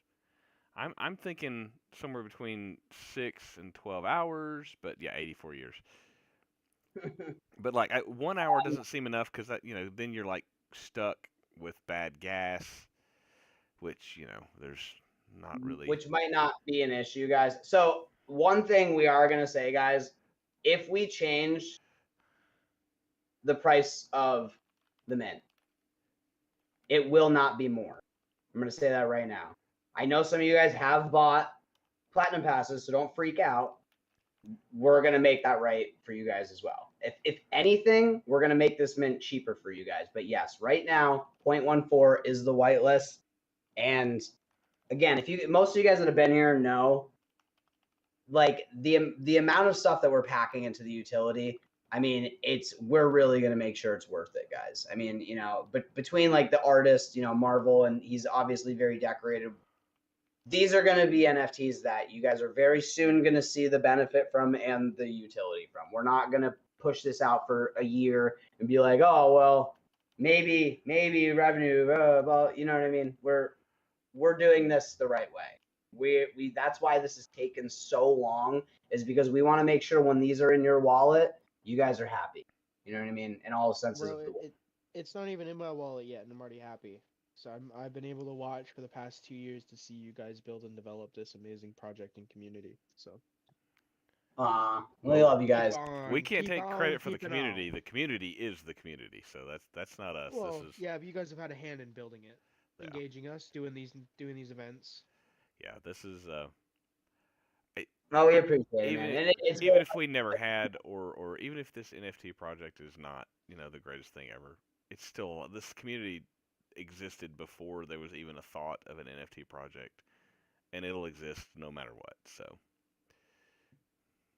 S2: I'm thinking somewhere between 6 and 12 hours, but yeah, 84 years. But like 1 hour doesn't seem enough because that then you're like stuck with bad gas, which there's not really.
S1: Which might not be an issue, guys. So one thing we are gonna say, guys, if we change the price of the mint, it will not be more. I'm gonna say that right now. I know some of you guys have bought platinum passes, so don't freak out. We're going to make that right for you guys as well. If anything, we're going to make this mint cheaper for you guys. But yes, right now, 0.14 is the whitelist. And again, most of you guys that have been here know, like the amount of stuff that we're packing into the utility, I mean, we're really going to make sure it's worth it, guys. I mean, but between like the artist, Marvel, and he's obviously very decorated. These are going to be NFTs that you guys are very soon going to see the benefit from and the utility from. We're not going to push this out for a year and be like, oh, well, maybe revenue, well, you know what I mean? We're doing this the right way. That's why this has taken so long, is because we want to make sure when these are in your wallet, you guys are happy. You know what I mean? In all senses of the word.
S3: It's not even in my wallet yet, and I'm already happy. So I've been able to watch for the past 2 years to see you guys build and develop this amazing project and community. So.
S1: We love you guys.
S2: We can't take credit for the community. The community is the community, so that's not us.
S3: Well, yeah, but you guys have had a hand in building it, engaging us, doing these events.
S2: Yeah, this is.
S1: We appreciate it.
S2: Even if we never had, or even if this NFT project is not, the greatest thing ever, it's still, this community existed before there was even a thought of an NFT project, and it'll exist no matter what. So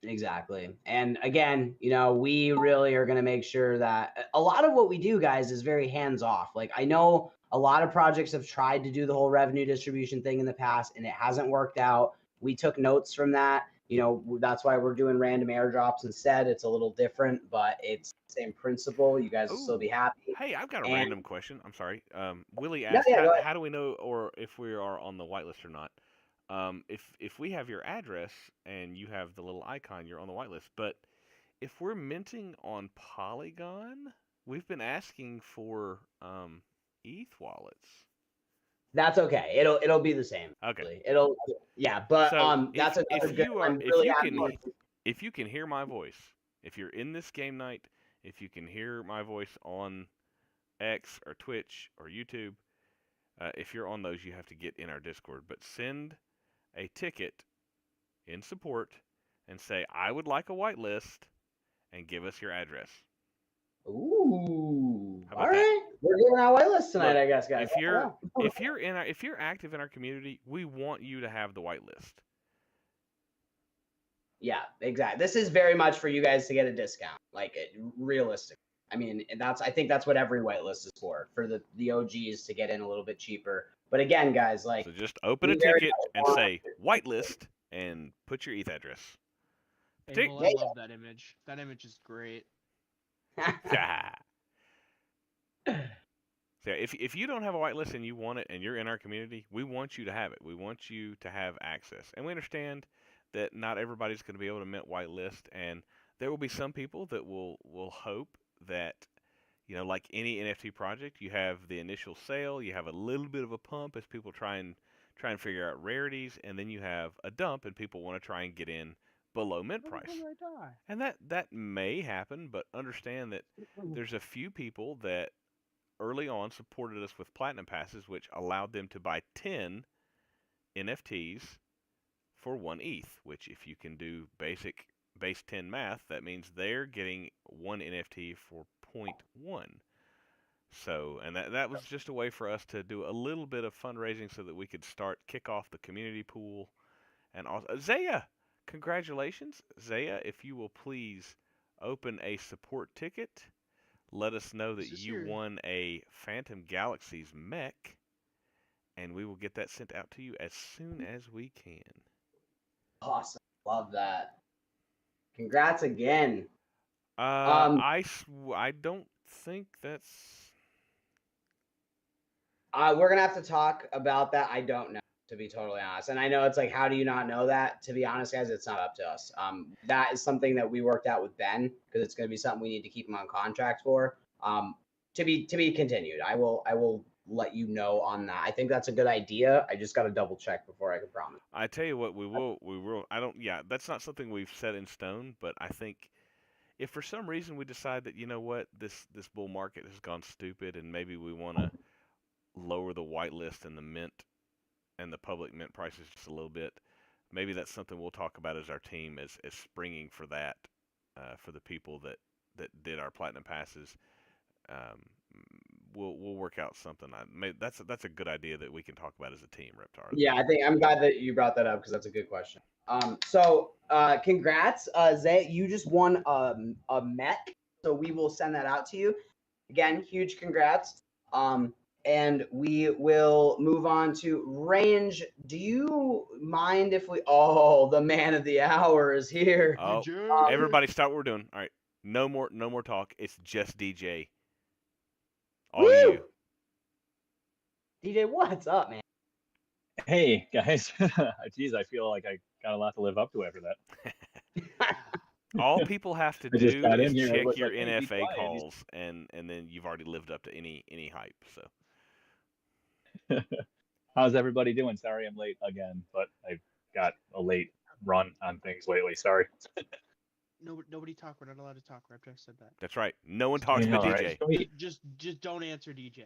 S1: Exactly. And again, we really are going to make sure that a lot of what we do, guys, is very hands off. Like, I know a lot of projects have tried to do the whole revenue distribution thing in the past and it hasn't worked out. We took notes from that. That's why we're doing random airdrops instead. It's a little different, but it's the same principle. You guys will still be happy.
S2: Hey, I've got a
S1: And
S2: random question. I'm sorry. Willie
S1: yeah,
S2: asked,
S1: yeah, go ahead.
S2: how do we know or if we are on the whitelist or not? If we have your address and you have the little icon, you're on the whitelist. But if we're minting on Polygon, we've been asking for ETH wallets.
S1: That's okay. It'll be the same.
S2: Okay.
S1: But
S2: So
S1: that's another good one.
S2: if you can hear my voice, if you're in this game night, if you can hear my voice on X or Twitch or YouTube, if you're on those, you have to get in our Discord. But send a ticket in support and say, I would like a whitelist, and give us your address.
S1: Ooh.
S2: How about
S1: all right.
S2: that?
S1: We're giving out whitelists tonight,
S2: Look,
S1: I guess, guys.
S2: if you're active in our community, we want you to have the whitelist.
S1: Yeah, exactly. This is very much for you guys to get a discount, realistic. I mean, I think that's what every whitelist is for the OGs to get in a little bit cheaper. But again, guys,
S2: so just open a ticket and say whitelist and put your ETH address.
S3: Hey, I love that image. That image is great.
S2: So if you don't have a whitelist and you want it and you're in our community, we want you to have it. We want you to have access. And we understand that not everybody's going to be able to mint whitelist, and there will be some people that will hope that, like any NFT project, you have the initial sale, you have a little bit of a pump as people try and figure out rarities, and then you have a dump and people want to try and get in below mint price. And that may happen, but understand that there's a few people that early on supported us with platinum passes, which allowed them to buy 10 NFTs for 1 ETH, which if you can do basic base 10 math, that means they're getting 1 NFT for 0.1. So, and that was just a way for us to do a little bit of fundraising so that we could kick off the community pool. And also, Zaya, congratulations. Zaya, if you will please open a support ticket, let us know that you won a Phantom Galaxies mech, and we will get that sent out to you as soon as we can.
S1: Awesome. Love that. Congrats again.
S2: I don't think that's...
S1: we're going to have to talk about that. I don't know, to be totally honest. And I know it's like, how do you not know that? To be honest, guys, it's not up to us. That is something that we worked out with Ben, because it's going to be something we need to keep him on contract for. To be continued. I will let you know on that. I think that's a good idea. I just got to double check before I can promise.
S2: I tell you what, we will. That's not something we've set in stone, but I think if for some reason we decide that, this bull market has gone stupid and maybe we want to lower the whitelist and the mint and the public mint prices just a little bit, maybe that's something we'll talk about as our team as springing for that, for the people that did our platinum passes. We'll work out something. That's a good idea that we can talk about as a team, Reptar.
S1: Yeah, I'm glad that you brought that up, because that's a good question. So congrats, Zay. You just won a mech, so we will send that out to you. Again, huge congrats. And we will move on to Range. Do you mind if the man of the hour is here?
S2: Oh, everybody stop what we're doing. All right. No more talk. It's just DJ. All you.
S1: DJ, what's up, man?
S5: Hey, guys. Jeez, I feel like I got a lot to live up to after that.
S2: All people have to do is check your NFA calls, and then you've already lived up to any hype. So,
S5: how's everybody doing? Sorry I'm late again, but I've got a late run on things lately. Sorry.
S3: Nobody talk. We're not allowed to talk. Raptor said that.
S2: That's right. No one talks but DJ.
S5: Right.
S3: Just don't answer DJ.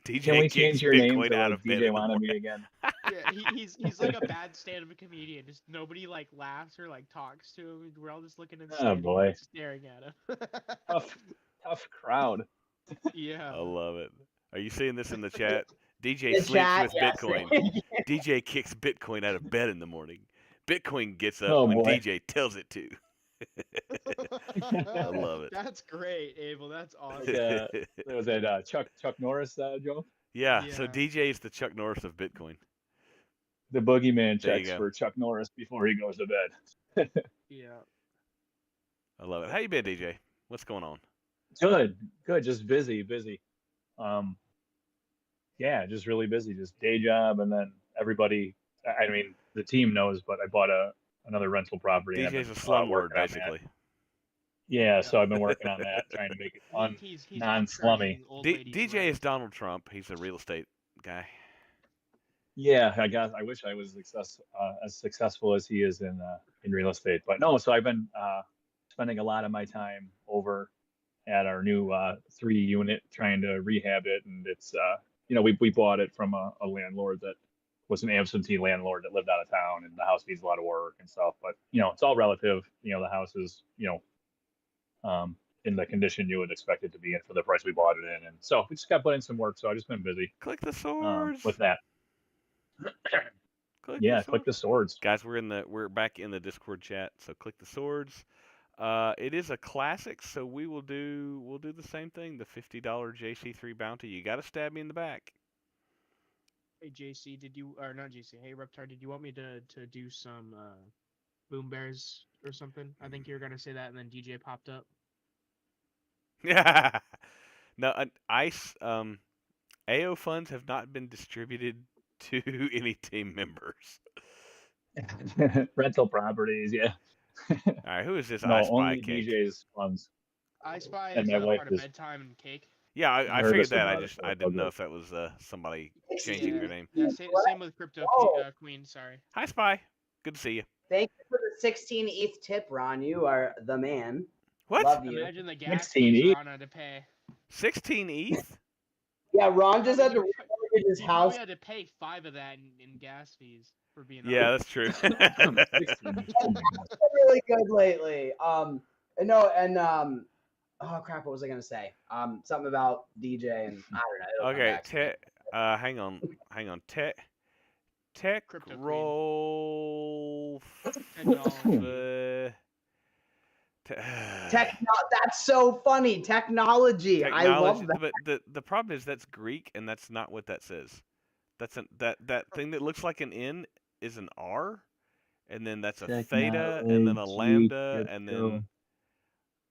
S2: DJ,
S5: can we change your name to
S2: out of
S5: DJ Wannabe again?
S3: Yeah, he's like a bad stand-up comedian. Just nobody laughs or talks to him. We're all just looking and staring at him.
S5: tough crowd.
S3: Yeah.
S2: I love it. Are you seeing this in the chat? DJ sleeps with Bitcoin. DJ kicks Bitcoin out of bed in the morning. Bitcoin gets up
S5: Oh,
S2: when
S5: boy.
S2: DJ tells it to. I love it.
S3: That's great, Abel. That's awesome.
S5: Was that Chuck Norris joke?
S2: Yeah, so
S3: Yeah.
S2: DJ is the Chuck Norris of Bitcoin.
S5: The boogeyman
S2: There you
S5: checks
S2: go.
S5: for Chuck Norris before he goes to bed.
S3: Yeah.
S2: I love it. How you been, DJ? What's going on?
S5: Good. Just busy. Yeah, just really busy. Just day job, and then everybody. I mean, the team knows, but I bought another rental property. and I've
S2: DJ's
S5: been,
S2: a slumlord,
S5: working on that.
S2: basically.
S5: Yeah, so I've been working on that, trying to make it
S3: He's
S5: non-slummy.
S3: upcharging old ladies
S2: DJ
S3: rent.
S2: is Donald Trump. He's a real estate guy.
S5: Yeah, I wish I was as successful as he is in real estate, but no. So I've been spending a lot of my time over at our new 3-unit, trying to rehab it, and it's we bought it from a landlord that was an absentee landlord that lived out of town, and the house needs a lot of work and stuff. But it's all relative. The house is in the condition you would expect it to be in for the price we bought it in, and so we just got put in some work. So I've just been busy
S2: Click the swords.
S5: with that.
S2: Click
S5: Click the swords.
S2: Guys, we're back in the Discord chat, so click the swords. It is a classic, so we'll do the same thing. The $50 JC3 bounty. You got to stab me in the back.
S3: Hey JC, not JC? Hey Reptar, did you want me to do some boom bears or something? I think you were gonna say that, and then DJ popped up.
S2: Yeah. No, ICE AO funds have not been distributed to any team members.
S5: Rental properties, yeah.
S2: All right, who is this
S5: No,
S2: I Spy
S5: only
S2: cake?
S5: DJ's funds.
S3: I Spy
S5: And
S3: is
S5: my wife
S3: part of
S5: is
S3: bedtime and cake.
S2: Yeah, I
S5: nervous
S2: figured that.
S5: about it,
S2: I
S5: so
S2: didn't know
S5: good.
S2: if that was somebody changing
S3: Yeah.
S2: their name.
S3: Yeah, same with Crypto Queen. Sorry.
S2: Hi, Spy. Good to see you.
S1: Thank you for the 16 ETH tip, Ron. You are the man.
S2: What?
S1: Love you.
S3: Imagine the gas
S5: 16
S3: fees
S5: ETH?
S3: Ron had to pay.
S2: 16 ETH?
S1: Yeah, Ron just had to
S3: You
S1: remortgage his house.
S3: probably had to pay 5 of that in gas fees for being.
S2: Yeah,
S3: on.
S2: that's true.
S1: Really good lately. Oh crap, what was I gonna say? Something about DJ and I don't know.
S2: Okay, hang on. Tech
S3: Crypto Queen.
S2: roll.
S3: $10.
S1: That's so funny. Technology. I love that.
S2: But the problem is that's Greek, and that's not what that says. That's that thing that looks like an N is an R, and then that's a theta, and then a lambda, and then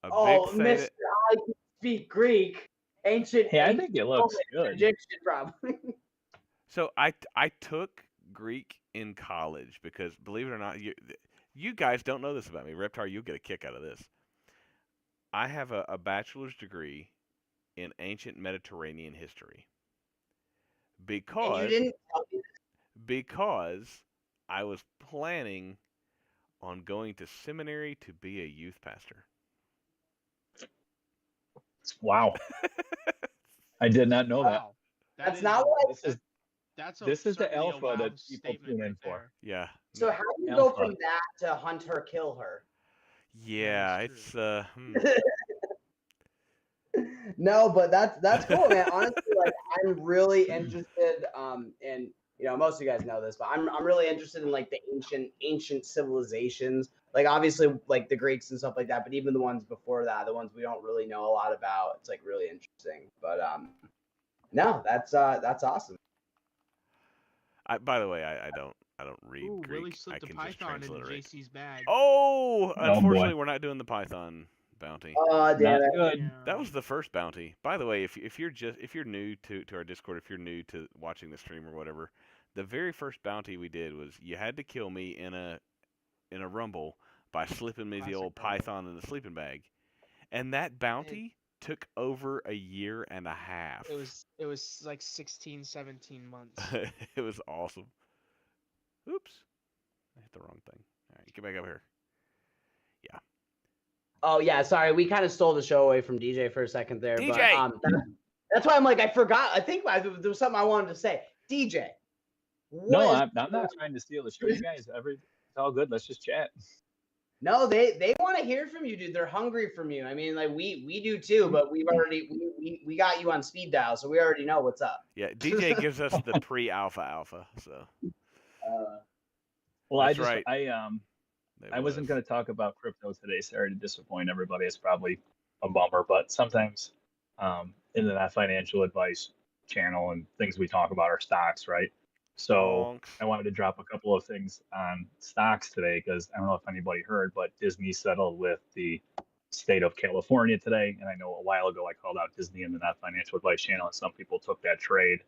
S2: a big theta.
S1: Mr. I can speak Greek. Ancient.
S5: Hey, I think it looks good.
S1: Egyptian, probably.
S2: So I took Greek in college because, believe it or not, you guys don't know this about me. Reptar, you'll get a kick out of this. I have a bachelor's degree in ancient Mediterranean history because
S1: And you didn't tell me
S2: because I was planning on going to seminary to be a youth pastor.
S5: Wow. I did not know that.
S3: Wow.
S1: That's not what
S5: This is the
S3: certainly a
S5: alpha
S3: wow
S5: that people
S3: statement
S5: tune in
S3: right
S5: for.
S3: there.
S2: Yeah.
S1: So how do you go
S5: Alpha.
S1: from that to hunt her, kill her?
S2: Yeah,
S3: that's
S2: it's
S1: No, but that's cool, man. Honestly, like I'm really interested in most of you guys know this, but I'm really interested in like the ancient civilizations. Like obviously like the Greeks and stuff like that, but even the ones before that, the ones we don't really know a lot about, it's like really interesting. But no, that's awesome.
S2: By the way, I don't read
S3: Ooh,
S2: Greek.
S3: Willie
S2: I
S3: slipped a
S2: can just
S3: python in
S2: transliterate.
S3: JC's bag.
S2: Oh, unfortunately,
S5: boy.
S2: we're not doing the Python bounty.
S1: Oh, damn
S5: Not
S1: it.
S5: good.
S3: Yeah.
S2: That was the first bounty. By the way, if you're new to our Discord, if you're new to watching the stream or whatever, the very first bounty we did was you had to kill me in a rumble by slipping me the
S3: Classic
S2: old
S3: rumble.
S2: python in the sleeping bag, and that bounty took over a year and a half.
S3: It was like 16, 17 months.
S2: It was awesome. Oops, I hit the wrong thing. All right, get back over here.
S1: Oh yeah, sorry, we kind of stole the show away from DJ for a second there.
S2: DJ!
S1: But that's why I'm like I forgot. I think there was something I wanted to say. DJ.
S5: No, I'm not trying to steal the show. You guys, it's all good. Let's just chat.
S1: No, they want to hear from you, dude. They're hungry from you. I mean, like we do too, but we've already we got you on speed dial, so we already know what's up.
S2: Yeah, DJ gives us the pre-alpha, so.
S5: Well,
S2: That's right.
S5: I wasn't going to talk about crypto today. Sorry to disappoint everybody. It's probably a bummer, but sometimes in that financial advice channel and things we talk about are stocks, right? So
S2: Stonks.
S5: I wanted to drop a couple of things on stocks today because I don't know if anybody heard, but Disney settled with the state of California today. And I know a while ago I called out Disney in the Not Financial Advice channel, and some people took that trade.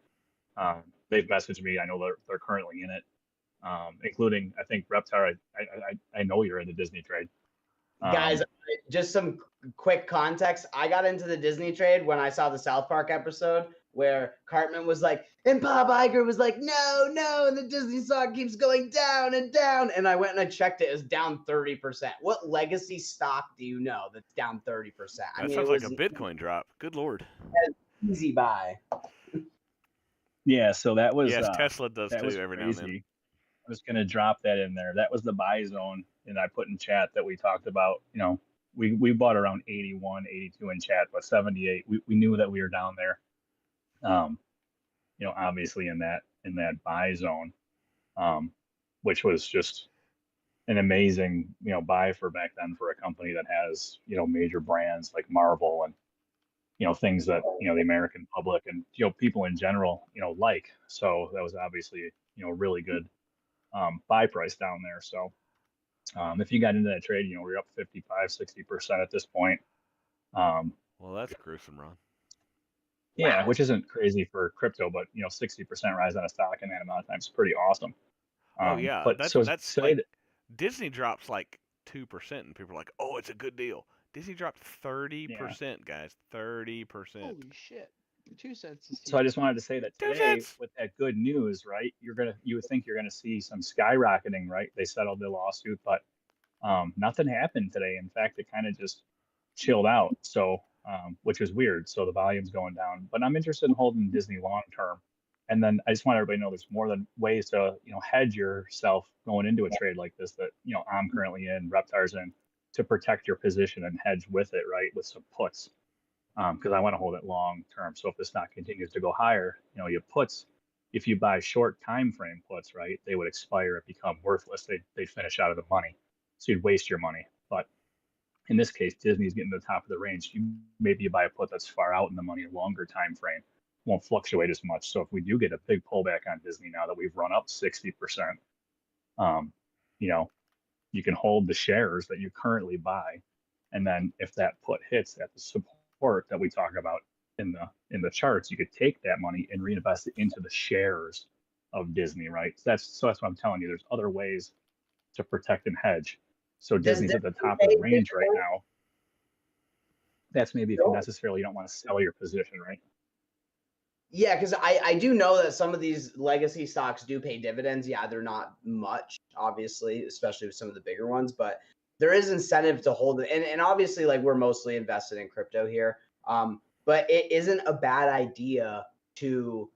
S5: They've messaged me. I know they're currently in it, including I think Reptar. I know you're in the Disney trade.
S1: Guys, just some quick context. I got into the Disney trade when I saw the South Park episode where Cartman was like, and Bob Iger was like, no, and the Disney stock keeps going down and down. And I went and I checked it. It was down 30%. What legacy stock do you know that's down 30%?
S2: That sounds like a Bitcoin drop. Good Lord.
S1: Easy buy.
S5: Yeah, so that was
S2: yes, Tesla does
S5: that
S2: too
S5: was
S2: every
S5: crazy.
S2: now and then.
S5: I was going to drop that in there. That was the buy zone, and I put in chat that we talked about. You know, we bought around 81, 82 in chat, but 78. We knew that we were down there. You know, obviously in that buy zone, which was just an amazing buy for back then for a company that has major brands like Marvel and things that the American public and people in general like. So that was obviously really good buy price down there. So if you got into that trade, we're up 55-60% at this point.
S2: Well, that's gruesome, Ron.
S5: Yeah, which isn't crazy for crypto, but 60% rise on a stock in that amount of time is pretty awesome.
S2: Oh yeah,
S5: but
S2: that's like Disney drops like 2%, and people are like, "Oh, it's a good deal." Disney dropped 30%, guys. 30%.
S3: Holy shit! 2 cents.
S5: So I just wanted to say that today, with that good news, right? You would think you're gonna see some skyrocketing, right? They settled the lawsuit, but nothing happened today. In fact, it kind of just chilled out. So which is weird. So the volume's going down. But I'm interested in holding Disney long term. And then I just want everybody to know there's more than ways to hedge yourself going into a trade like this that I'm currently in, Reptar's in, to protect your position and hedge with it, right? With some puts. Because I want to hold it long term. So if the stock continues to go higher, your puts, if you buy short time frame puts, right, they would expire and become worthless. They'd finish out of the money. So you'd waste your money. But in this case, Disney's getting to the top of the range. Maybe you buy a put that's far out in the money, a longer time frame, won't fluctuate as much. So if we do get a big pullback on Disney now that we've run up 60%, you can hold the shares that you currently buy, and then if that put hits at the support that we talk about in the charts, you could take that money and reinvest it into the shares of Disney, right? So that's what I'm telling you. There's other ways to protect and hedge. So Disney's at the top of the range right now. That's maybe if you necessarily don't want to sell your position, right?
S1: Yeah, because I do know that some of these legacy stocks do pay dividends. Yeah, they're not much, obviously, especially with some of the bigger ones, but there is incentive to hold it. And obviously, like, we're mostly invested in crypto here. But it isn't a bad idea to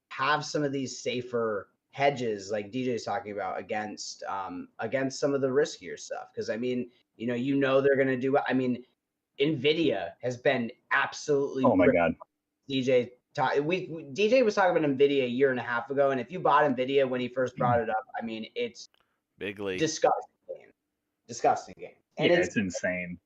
S1: have some of these safer hedges like DJ's talking about against some of the riskier stuff. Because I mean, they're gonna do. I mean, Nvidia has been absolutely.
S5: Oh my god.
S1: DJ was talking about Nvidia a year and a half ago, and if you bought Nvidia when he first brought it up, I mean, it's
S2: big league.
S1: Disgusting game. And
S5: yeah, it's insane.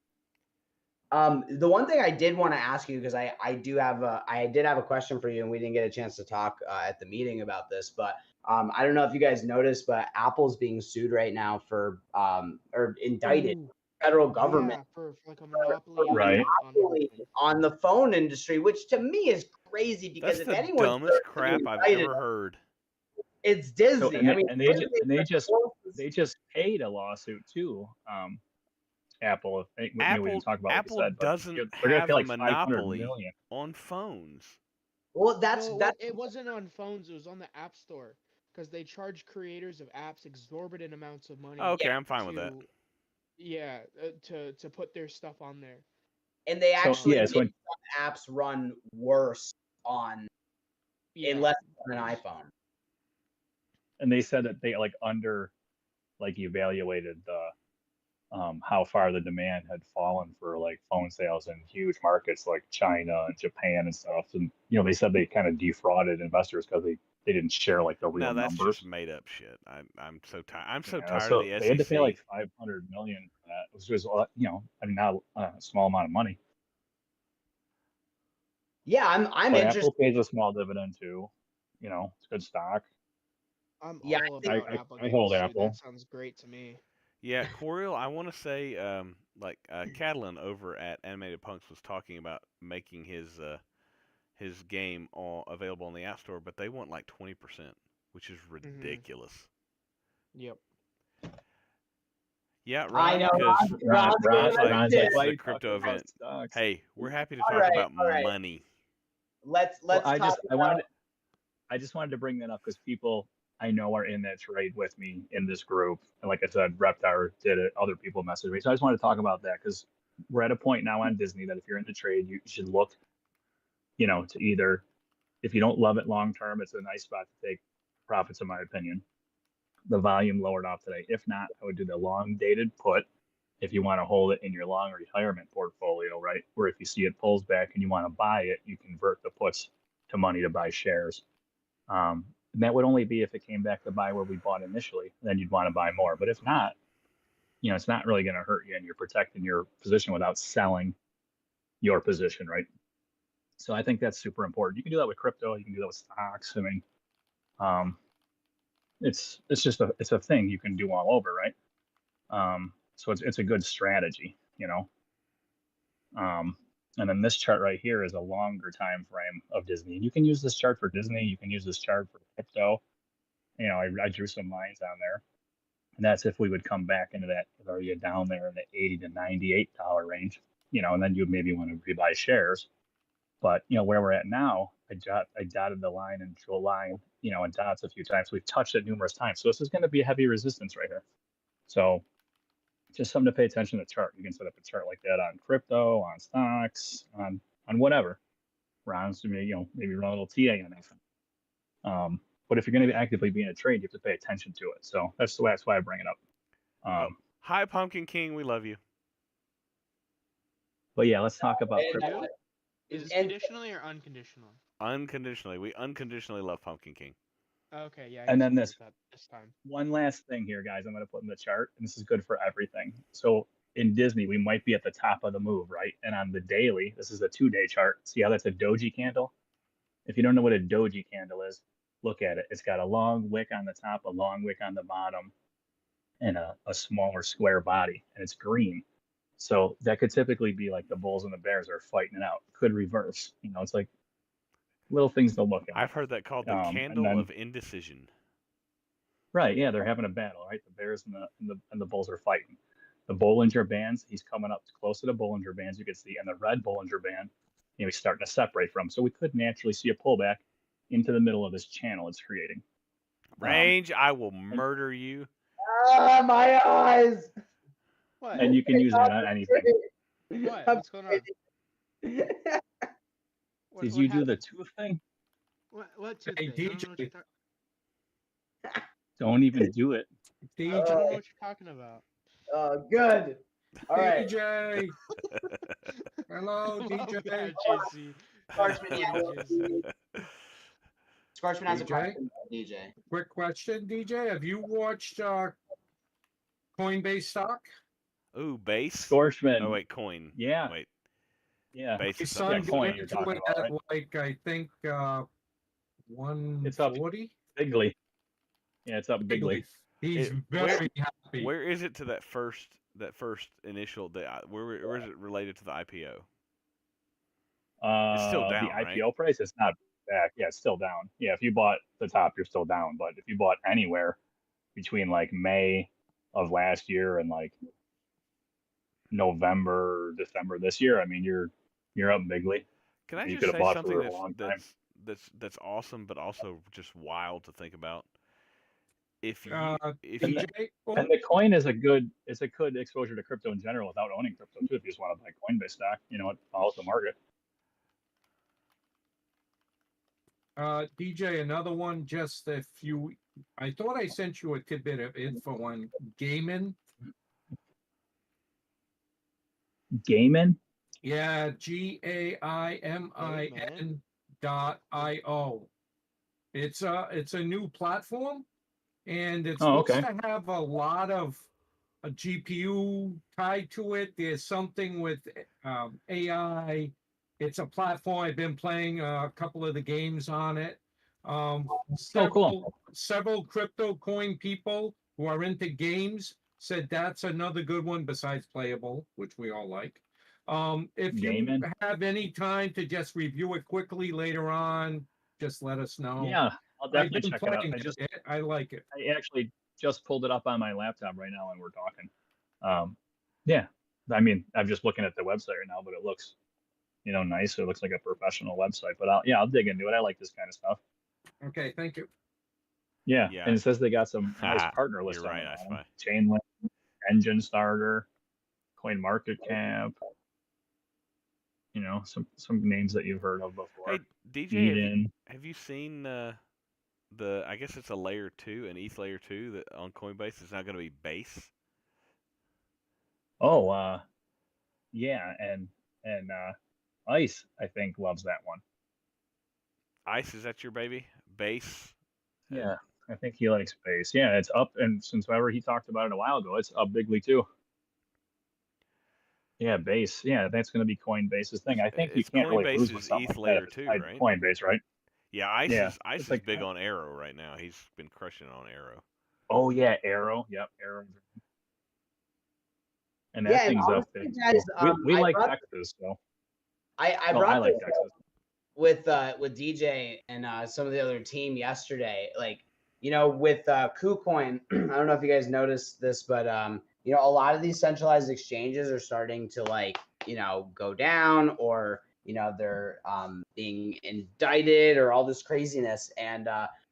S1: The one thing I did want to ask you, because I did have a question for you, and we didn't get a chance to talk at the meeting about this, but I don't know if you guys noticed, but Apple's being sued right now for or indicted. Federal government
S3: for like a monopoly,
S5: right.
S1: on the phone industry, which to me is crazy because
S2: that's
S1: if
S2: the
S1: anyone
S2: dumbest crap I've ever heard.
S1: It's Disney.
S5: So, they just paid a lawsuit too. Apple. We didn't talk about
S2: Apple
S5: what you said,
S2: doesn't
S5: they're gonna
S2: have
S5: pay like
S2: a
S5: $500
S2: monopoly
S5: million
S2: on phones.
S1: Well,
S3: it wasn't on phones. It was on the App Store because they charge creators of apps exorbitant amounts of money.
S2: Oh, okay, I'm fine with that.
S3: Yeah, to put their stuff on there.
S1: And they actually make some apps run worse on less than an iPhone. And
S5: they said that they evaluated how far the demand had fallen for like phone sales in huge markets like China and Japan and stuff. And they said they kind of defrauded investors because they didn't share like the real
S2: No, that's
S5: numbers.
S2: just made up shit. I'm so tired. I'm so
S5: Yeah,
S2: tired
S5: so
S2: of the
S5: they had to pay
S2: SEC.
S5: like 500 million for that, which was I mean not a small amount of money.
S1: Yeah, I'm
S5: But
S1: interested.
S5: Apple pays a small dividend too. It's good stock.
S3: I'm
S1: Yeah,
S3: all
S1: I
S3: about
S5: I
S3: Apple
S5: I hold
S3: games, dude.
S5: Apple.
S3: That sounds great to me.
S2: Yeah, Coriel, I want to say, Catalan over at Animated Punks was talking about making his game all available on the App Store, but they want like 20%, which is ridiculous.
S3: Yep.
S2: Yeah,
S1: I
S2: Ron,
S1: know.
S2: because
S1: Ron's
S2: like,
S5: Ron's
S2: this
S5: like,
S2: is
S5: why
S2: a
S5: are you
S2: crypto
S5: talking about
S2: event.
S5: stocks?
S2: Hey, we're happy to
S1: All
S2: talk
S1: right,
S2: about
S1: all right.
S2: money.
S1: Let's
S5: Well,
S1: talk about.
S5: I just wanted to bring that up because people I know are in that trade with me in this group. And like I said, Reptar did it. Other people messaged me. So I just want to talk about that because we're at a point now on Disney that if you're in the trade, you should look, to either, if you don't love it long term, it's a nice spot to take profits, in my opinion. The volume lowered off today. If not, I would do the long dated put if you want to hold it in your long retirement portfolio, right? Where if you see it pulls back and you want to buy it, you convert the puts to money to buy shares. And that would only be if it came back to buy where we bought initially. Then you'd want to buy more. But if not, it's not really going to hurt you, and you're protecting your position without selling your position, right? So I think that's super important. You can do that with crypto. You can do that with stocks. I mean, it's just it's a thing you can do all over, right? So it's a good strategy. And then this chart right here is a longer time frame of Disney. You can use this chart for Disney. You can use this chart for crypto. I drew some lines on there, and that's if we would come back into that area down there in the $80 to $98 range. And then you maybe want to rebuy shares. But where we're at now, I dotted the line and drew a line, and dots a few times. We've touched it numerous times, so this is going to be a heavy resistance right here. So just something to pay attention to the chart. You can set up a chart like that on crypto, on stocks, on whatever. Ron's maybe run a little TA on anything. But if you're going to be actively being a trade, you have to pay attention to it. So that's why I bring it up.
S2: Hi, Pumpkin King, we love you.
S5: But yeah, let's talk about
S1: And,
S5: crypto.
S3: Is this
S1: and-
S3: conditionally or unconditionally?
S2: Unconditionally, we unconditionally love Pumpkin King.
S3: Okay, yeah.
S5: And then
S3: this time.
S5: One last thing here, guys, I'm going to put in the chart, and this is good for everything. So in Disney, we might be at the top of the move, right? And on the daily, this is a 2-day chart. See how that's a doji candle? If you don't know what a doji candle is, look at it. It's got a long wick on the top, a long wick on the bottom, and a smaller square body, and it's green. So that could typically be like the bulls and the bears are fighting it out. Could reverse. It's like little things to look at.
S2: I've heard that called the candle of indecision.
S5: Right, yeah, they're having a battle, right? The bears and the bulls are fighting. The Bollinger Bands, he's coming up close to the Bollinger Bands, you can see, and the red Bollinger Band, he's starting to separate from. So we could naturally see a pullback into the middle of this channel it's creating.
S2: Range, I will murder you.
S1: My eyes.
S3: What?
S5: And you can use that on anything.
S3: What? What's going on?
S5: Did you do the tooth thing?
S3: What tooth
S4: Hey,
S3: thing? I don't know what
S4: DJ.
S5: Don't even do it.
S3: I don't know what you're talking about.
S1: Good. All right.
S4: DJ. Hello,
S3: Love
S4: DJ.
S3: that, JC.
S1: Scorchman, yeah.
S3: JC.
S1: Scorchman has a
S4: DJ?
S1: question, DJ.
S4: Quick question, DJ. Have you watched Coinbase stock?
S2: Ooh, base.
S5: Scorchman.
S2: Oh wait, coin.
S5: Yeah.
S2: Wait,
S5: Yeah.
S2: base
S4: My
S2: is
S4: son
S2: something.
S5: coin
S4: got
S5: you're
S4: into
S5: talking
S4: it
S5: about,
S4: at like I think
S5: It's up
S4: 140.
S5: bigly. Yeah, it's up bigly.
S4: He's
S2: Where-
S4: very happy.
S2: Where is it to that first initial? Where is it related to the IPO? It's still down,
S5: The IPO price is not back. Yeah, it's still down. Yeah, if you bought the top, you're still down. But if you bought anywhere between like May of last year and like November, December this year, I mean, you're up bigly.
S2: Can I
S5: You
S2: just
S5: could have
S2: say
S5: bought
S2: something
S5: for a long time.
S2: that's awesome, but also just wild to think about? If you
S4: DJ,
S5: And the coin is a good exposure to crypto in general without owning crypto too. If you just want to buy Coinbase stock, it follows the market.
S4: DJ, another one. Just if I thought I sent you a tidbit of info on Gaiman.
S5: Gaiman?
S4: Yeah, GAIMIN.io. It's a new platform, and it's
S5: Oh,
S4: supposed
S5: okay.
S4: to have a lot of a GPU tied to it. There's something with AI. It's a platform. I've been playing a couple of the games on it.
S5: Oh,
S4: Several
S5: cool.
S4: several crypto coin people who are into games said that's another good one besides Playable, which we all like. If you
S5: Gaiman?
S4: have any time to just review it quickly later on, just let us know.
S5: Yeah, I'll
S4: I've
S5: definitely
S4: been
S5: check it out.
S4: playing it. I like it.
S5: I actually just pulled it up on my laptop right now and we're talking. Yeah, I mean, I'm just looking at the website right now, but it looks, nice. It looks like a professional website, but I'll dig into it. I like this kind of stuff.
S4: Okay, thank you.
S5: Yeah,
S2: Yeah.
S5: and it says they got some nice partner
S2: You're
S5: lists on
S2: right,
S5: the
S2: I
S5: bottom.
S2: spy.
S5: Chainlink, Engine Starter, Coin Market Cap. Some names that you've heard of before.
S2: Hey, DJ,
S5: Eden.
S2: have you seen I guess it's a layer 2, an ETH layer 2 that on Coinbase is now going to be Base?
S5: Oh, yeah, and Ice, I think, loves that one.
S2: Ice, is that your baby? Base?
S5: Yeah, I think he likes Base. Yeah, it's up, and since ever he talked about it a while ago, it's up bigly too. Yeah, Base. Yeah, that's going to be Coinbase's thing. I think you
S2: It's
S5: can't really lose with
S2: Coinbase's
S5: something
S2: ETH
S5: like that
S2: layer
S5: if it's
S2: 2,
S5: tied to
S2: right?
S5: Coinbase, right?
S2: Yeah, Ice
S5: Yeah,
S2: is
S5: it's like
S2: big on Arrow right now. He's been crushing on Arrow.
S5: Oh yeah, Arrow. Yep, Arrow. And that
S1: Yeah, and
S5: thing's up
S1: honestly,
S5: big
S1: guys,
S5: too. We
S1: I
S5: like
S1: brought
S5: Texas, so
S1: I
S5: well, I
S1: brought
S5: like
S1: this
S5: Texas.
S1: with DJ and some of the other team yesterday. Like, with KuCoin, I don't know if you guys noticed this, but a lot of these centralized exchanges are starting to go down, or they're being indicted, or all this craziness. And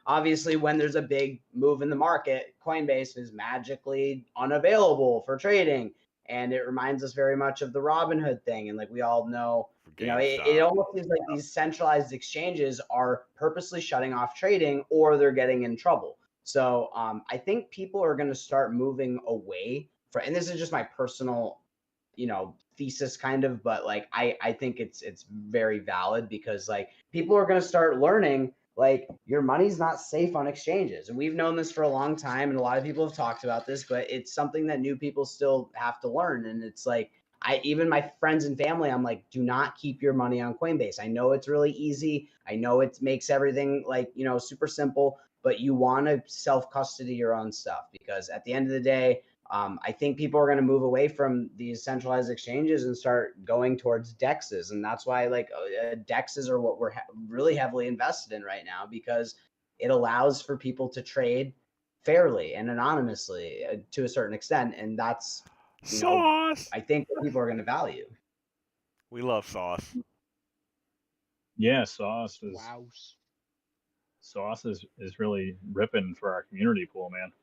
S1: obviously, when there's a big move in the market, Coinbase is magically unavailable for trading. And it reminds us very much of the Robinhood thing. And like we all know, it almost seems like these centralized exchanges are purposely shutting off trading, or they're getting in trouble. So I think people are going to start moving away from, and this is just my personal, thesis kind of, but like I think it's very valid, because like people are going to start learning like your money's not safe on exchanges. And we've known this for a long time, and a lot of people have talked about this, but it's something that new people still have to learn. And it's like, even my friends and family, I'm like, do not keep your money on Coinbase. I know it's really easy. I know it makes everything super simple, but you want to self-custody your own stuff, because at the end of the day, I think people are going to move away from these centralized exchanges and start going towards DEXs. And that's why DEXs are what we're really heavily invested in right now, because it allows for people to trade fairly and anonymously to a certain extent. And that's,
S2: Sauce!
S1: I think what people are going to value.
S2: We love Sauce.
S5: Yeah, Sauce is really ripping for our community pool, man.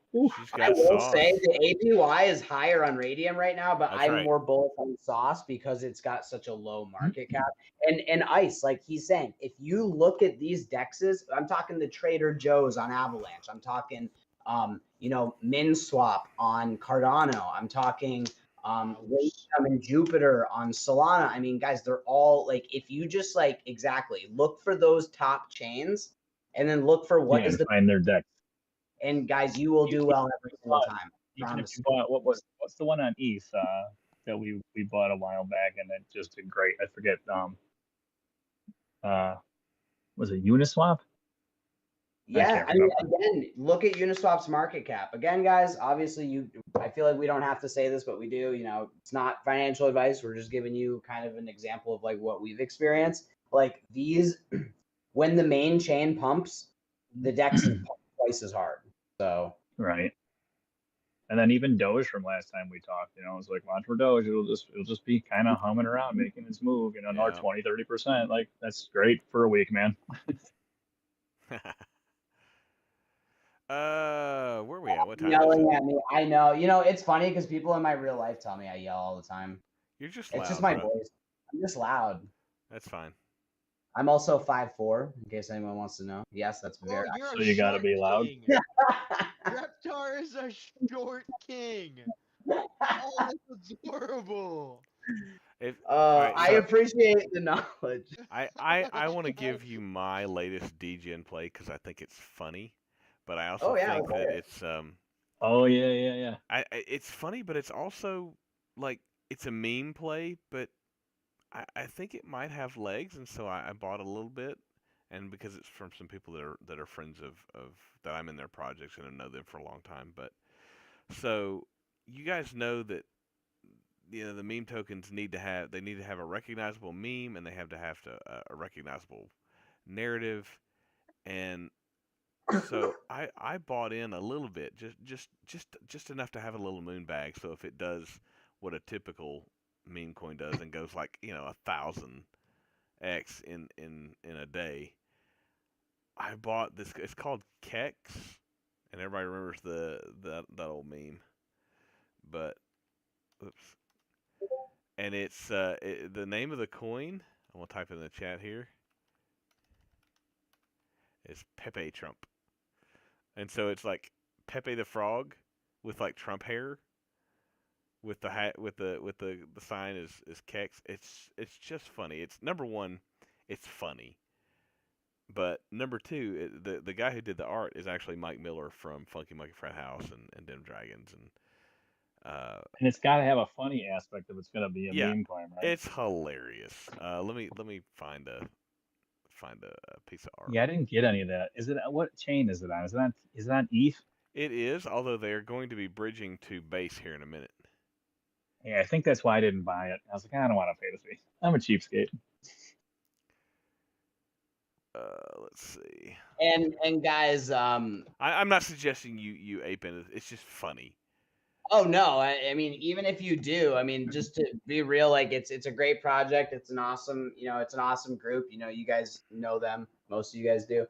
S1: I will say the APY is higher on Radium right now, but
S2: That's
S1: I'm
S2: right.
S1: more bullish on Sauce because it's got such a low market cap. And Ice, like he's saying, if you look at these dexes, I'm talking the Trader Joe's on Avalanche. I'm talking, MinSwap on Cardano. I'm talking Radium and Jupiter on Solana. I mean, guys, they're all like, if you just exactly look for those top chains, and then look for what is
S5: find their deck.
S1: And guys, you will do well every single time.
S5: Even if you bought what's the one on ETH that we bought a while back, and it just did great. I forget. Was it Uniswap?
S1: Yeah, I mean, again, look at Uniswap's market cap. Again, guys, obviously I feel like we don't have to say this, but we do. It's not financial advice. We're just giving you kind of an example of like what we've experienced. Like these, when the main chain pumps, the DEX is pumped twice as hard. So
S5: right. And then even Doge from last time we talked, it's like watch for Doge. It'll just be kind of humming around, making its move, another 20-30%. Like that's great for a week, man.
S2: Where are we at? What time
S1: yelling
S2: is it?
S1: at me. I know. It's funny because people in my real life tell me I yell all the time.
S2: You're just loud.
S1: It's just my
S2: bro.
S1: voice. I'm just loud.
S2: That's fine.
S1: I'm also 5'4", in case anyone wants to know. Yes, that's very.
S5: So you got to be loud.
S3: Reptar is a short king. Oh, that's adorable.
S1: I appreciate the knowledge.
S2: I want to give you my latest degen play because I think it's funny, but I also
S1: Yeah,
S2: think
S1: let's
S2: that
S1: hear it.
S2: it's
S5: Oh yeah.
S2: it's funny, but it's also like it's a meme play, but I think it might have legs, and so I bought a little bit, and because it's from some people that are friends of that I'm in their projects and I know them for a long time, but so you guys know that the meme tokens need to have a recognizable meme, and they have a recognizable narrative, and so I bought in a little bit, just enough to have a little moon bag. So if it does what a typical meme coin does and goes like 1,000x in a day, I bought this. It's called Kex, and everybody remembers that old meme, but oops. And it's the name of the coin. I'm gonna type it in the chat here. Is Pepe Trump, and so it's like Pepe the Frog with like Trump hair, with the hat with the sign is Kex. It's just funny. It's number one, it's funny. But number two, the guy who did the art is actually Mike Miller from Funky Monkey Frat House and Dim Dragons
S5: and it's got to have a funny aspect if it's going to be a
S2: yeah,
S5: meme coin, right?
S2: it's hilarious. Let me find a piece of art.
S5: Yeah, I didn't get any of that. Is it what chain is it on? Is it on ETH?
S2: It is, although they are going to be bridging to base here in a minute.
S5: Yeah, I think that's why I didn't buy it. I was like, I don't want to pay the fee. I'm a cheapskate.
S2: Let's see.
S1: And guys,
S2: I'm not suggesting you ape into it. It's just funny.
S1: Oh no, I mean, even if you do, I mean, just to be real, like it's a great project. It's an awesome, it's an awesome group. You guys know them. Most of you guys do.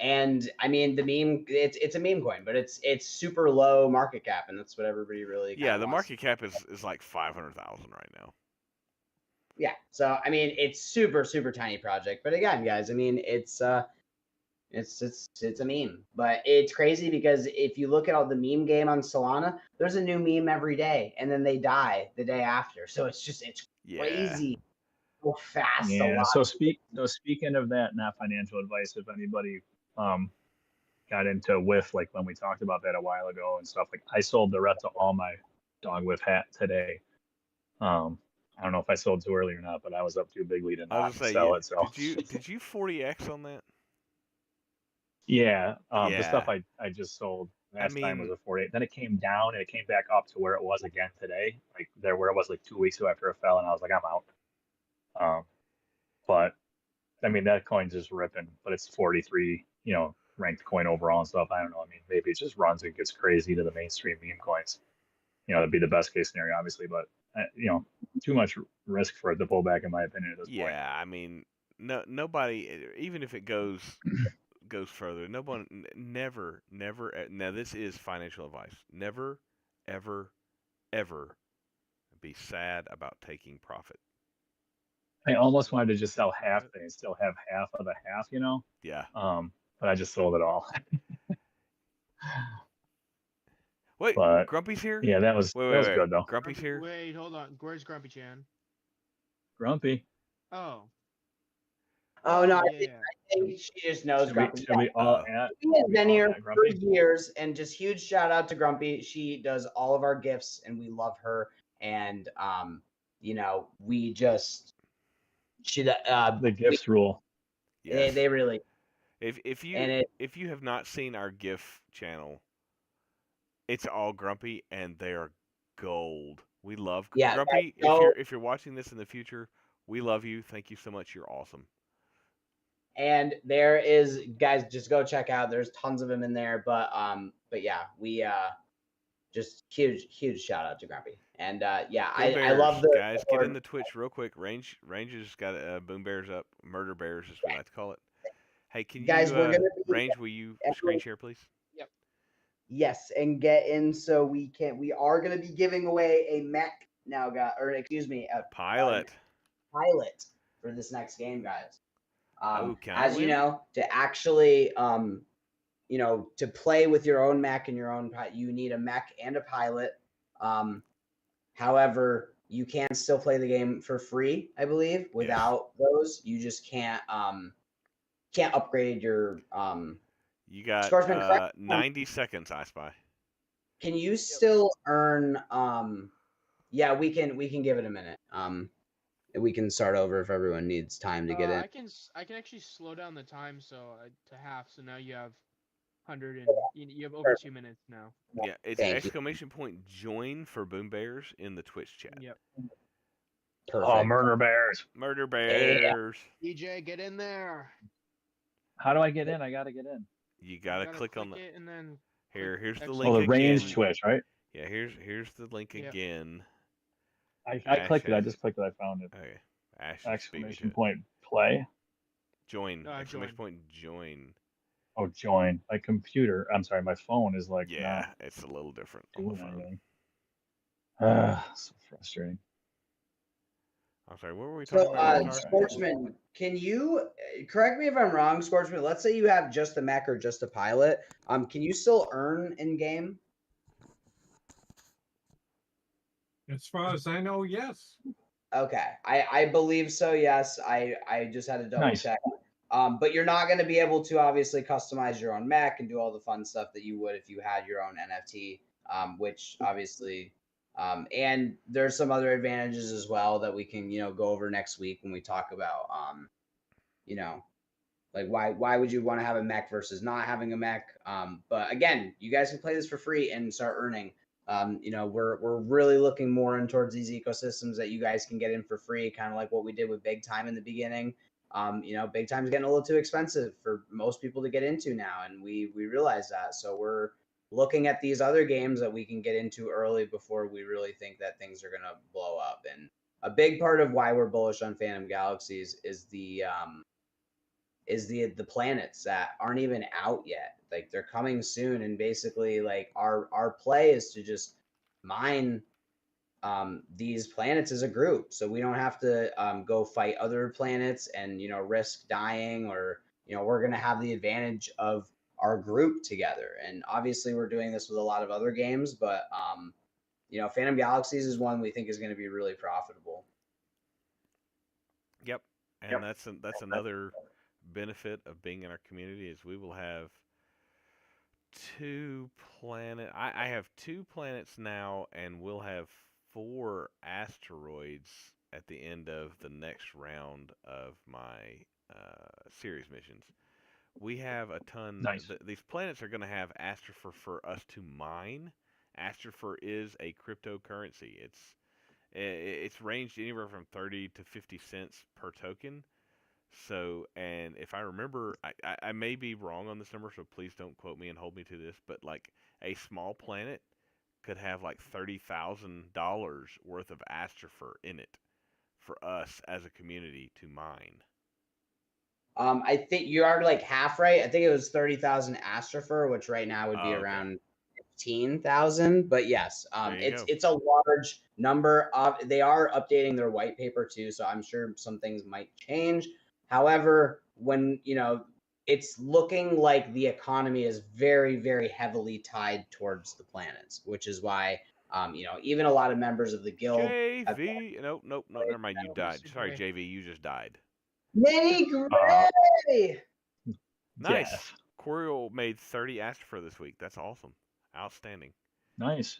S1: And I mean, the meme, it's a meme coin, but it's super low market cap, and that's what everybody really
S2: the
S1: wants.
S2: market cap is like 500,000 right now.
S1: Yeah, so I mean, it's super tiny project, but again, guys, I mean, it's a meme, but it's crazy because if you look at all the meme game on Solana, there's a new meme every day, and then they die the day after. So it's crazy how fast.
S5: Yeah. So speaking of that, not financial advice. If anybody got into whiff, like when we talked about that a while ago and stuff, like I sold the rest of all my dog whiff hat today. I don't know if I sold too early or not, but I was up too bigly to not sell it. So
S2: did you 40x on that?
S5: Yeah, the stuff I just sold last time was a 48. Then it came down and it came back up to where it was again today, like where it was like 2 weeks ago after it fell, and I was like, I'm out. But I mean that coin's just ripping, but it's 43, ranked coin overall and stuff. I don't know. I mean, maybe it just runs and gets crazy to the mainstream meme coins. That'd be the best case scenario, obviously, but too much risk for it to pull back, in my opinion, at this point.
S2: Yeah, I mean, nobody, even if it goes further, never. Now this is financial advice. Never, ever, ever be sad about taking profit.
S5: I almost wanted to just sell half and still have half of the half,
S2: Yeah.
S5: But I just sold it all.
S2: Wait,
S5: but,
S2: Grumpy's here?
S5: Yeah, that was good though.
S2: Grumpy's here?
S3: Wait, hold on. Where's Grumpy Chan?
S5: Grumpy.
S3: Oh.
S1: Oh no,
S3: yeah.
S1: I think she just knows Grumpy.
S5: Should we all
S1: He has been here for years, and just huge shout out to Grumpy. She does all of our gifts, and we love her. And we just
S5: the gifts rule.
S2: Yes.
S1: They really.
S2: If you have not seen our GIF channel, it's all Grumpy, and they are gold. We love Grumpy. If you're watching this in the future, we love you. Thank you so much. You're awesome.
S1: And there is, guys, just go check out. There's tons of them in there, but yeah, we just huge shout out to Grumpy. And I love the
S2: guys. Get in the Twitch real quick. Ranger's got Boom Bears up, Murder Bears as we like to call it. Hey, can
S1: guys,
S2: you Range? Will you screen share, please?
S3: Yep.
S1: Yes, and get in so we are gonna be giving away a mech now, guys, or excuse me, a
S2: pilot
S1: for this next game, guys.
S2: As
S1: you know, to actually to play with your own mech and your own you need a mech and a pilot. However, you can still play the game for free, I believe. Without those, you just can't upgrade your
S2: You got
S1: Scoresman, correct?
S2: 90 seconds, I spy.
S1: Can you still earn yeah, we can give it a minute. We can start over if everyone needs time to get in.
S3: I can actually slow down the time to half. So now you have 100 and you have over
S1: Perfect.
S3: 2 minutes now.
S2: Yeah, it's
S1: Thank you.
S2: exclamation point join for Boom Bears in the Twitch chat.
S3: Yep.
S1: Perfect.
S5: Oh, murder bears.
S2: Murder Bears.
S3: DJ, get in there.
S5: How do I get in? I gotta get in.
S2: You gotta
S3: You
S2: click on the
S3: it and then
S2: here's the
S3: X-
S2: link
S5: Oh, the
S2: again.
S5: range Twitch, right?
S2: Yeah, here's the link
S3: Yep.
S2: again.
S5: I clicked it. I just clicked it. I found it.
S2: Okay. Ash,
S5: Exclamation point play.
S2: Join.
S3: join.
S2: Exclamation point join.
S5: Oh, join. My computer. I'm sorry. My phone is like
S2: Yeah,
S5: not
S2: it's a little different on the
S5: doing
S2: phone.
S5: anything. So frustrating.
S2: I'm sorry, what were we
S1: So,
S2: talking about? Tar?
S1: Sportsman, can you correct me if I'm wrong, Sportsman? Let's say you have just a mech or just a pilot. Can you still earn in game?
S4: As far as I know, yes.
S1: Okay, I believe so. Yes, I just had to double
S5: Nice.
S1: check. But you're not going to be able to obviously customize your own mech and do all the fun stuff that you would if you had your own NFT. Which obviously, and there's some other advantages as well that we can go over next week when we talk about like why would you want to have a mech versus not having a mech? But again, you guys can play this for free and start earning. We're really looking more in towards these ecosystems that you guys can get in for free, kind of like what we did with Big Time in the beginning. Big Time's getting a little too expensive for most people to get into now, and we realize that. So we're looking at these other games that we can get into early before we really think that things are gonna blow up. And a big part of why we're bullish on Phantom Galaxies is the planets that aren't even out yet. Like they're coming soon, and basically like our play is to just mine these planets as a group, so we don't have to go fight other planets and risk dying, or we're gonna have the advantage of our group together. And obviously we're doing this with a lot of other games, but Phantom Galaxies is one we think is going to be really profitable.
S2: Yep. And that's another benefit of being in our community is we will have I have 2 planets now, and we'll have 4 asteroids at the end of the next round of my series missions. We have a ton.
S5: Nice.
S2: These planets are going to have Astropher for us to mine. Astropher is a cryptocurrency. It's ranged anywhere from 30 to 50 cents per token. So, and if I remember, I may be wrong on this number, so please don't quote me and hold me to this, but like a small planet could have like $30,000 worth of Astropher in it for us as a community to mine.
S1: I think you are like half right. I think it was 30,000 Astropher, which right now would be around 15,000. But yes, it's a large number. They are updating their white paper too, so I'm sure some things might change. However, when it's looking like the economy is very, very heavily tied towards the planets, which is why even a lot of members of the guild.
S2: JV, nope, never mind. You died. Sorry, JV, you just died.
S1: Mini Gray.
S2: Nice.
S5: Yes.
S2: Coriel made 30 Astropher this week. That's awesome. Outstanding.
S5: Nice.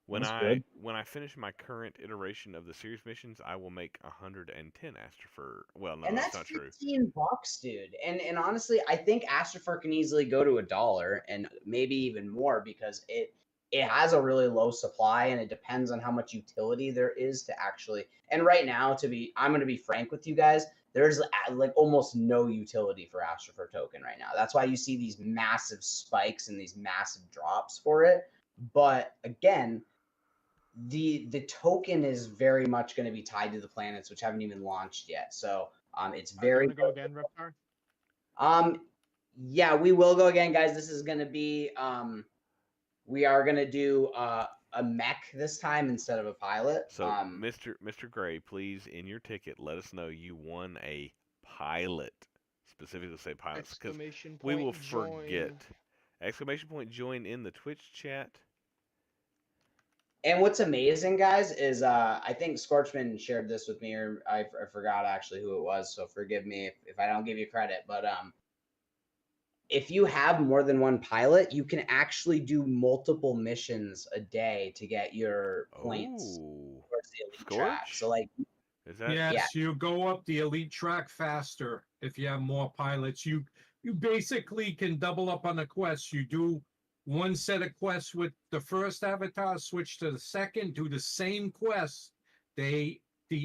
S2: When
S5: That's
S2: I
S5: good.
S2: when I finish my current iteration of the series missions, I will make 110 Astropher. Well, no,
S1: And
S2: that's
S1: that's
S2: not true.
S1: $15, dude. And honestly, I think Astropher can easily go to $1 and maybe even more, because it has a really low supply, and it depends on how much utility there is to actually. And right now, I'm going to be frank with you guys, there's like almost no utility for Astropher token right now. That's why you see these massive spikes and these massive drops for it. But again, the token is very much going to be tied to the planets, which haven't even launched yet. So it's very.
S3: You want to go again,
S1: Reptar? Yeah, we will go again, guys. This is going to be we are going to do a mech this time instead of a pilot.
S2: So, Mr. Gray, please, in your ticket, let us know you won a pilot. Specifically say pilots, because we will forget. Exclamation point join in the Twitch chat.
S1: And what's amazing, guys, is I think Scorchman shared this with me, or I forgot actually who it was, so forgive me if I don't give you credit. But if you have more than one pilot, you can actually do multiple missions a day to get your points towards the elite track. So like,
S2: is that?
S4: Yes, you go up the elite track faster if you have more pilots. You basically can double up on the quests. You do one set of quests with the first avatar, switch to the second, do the same quests. The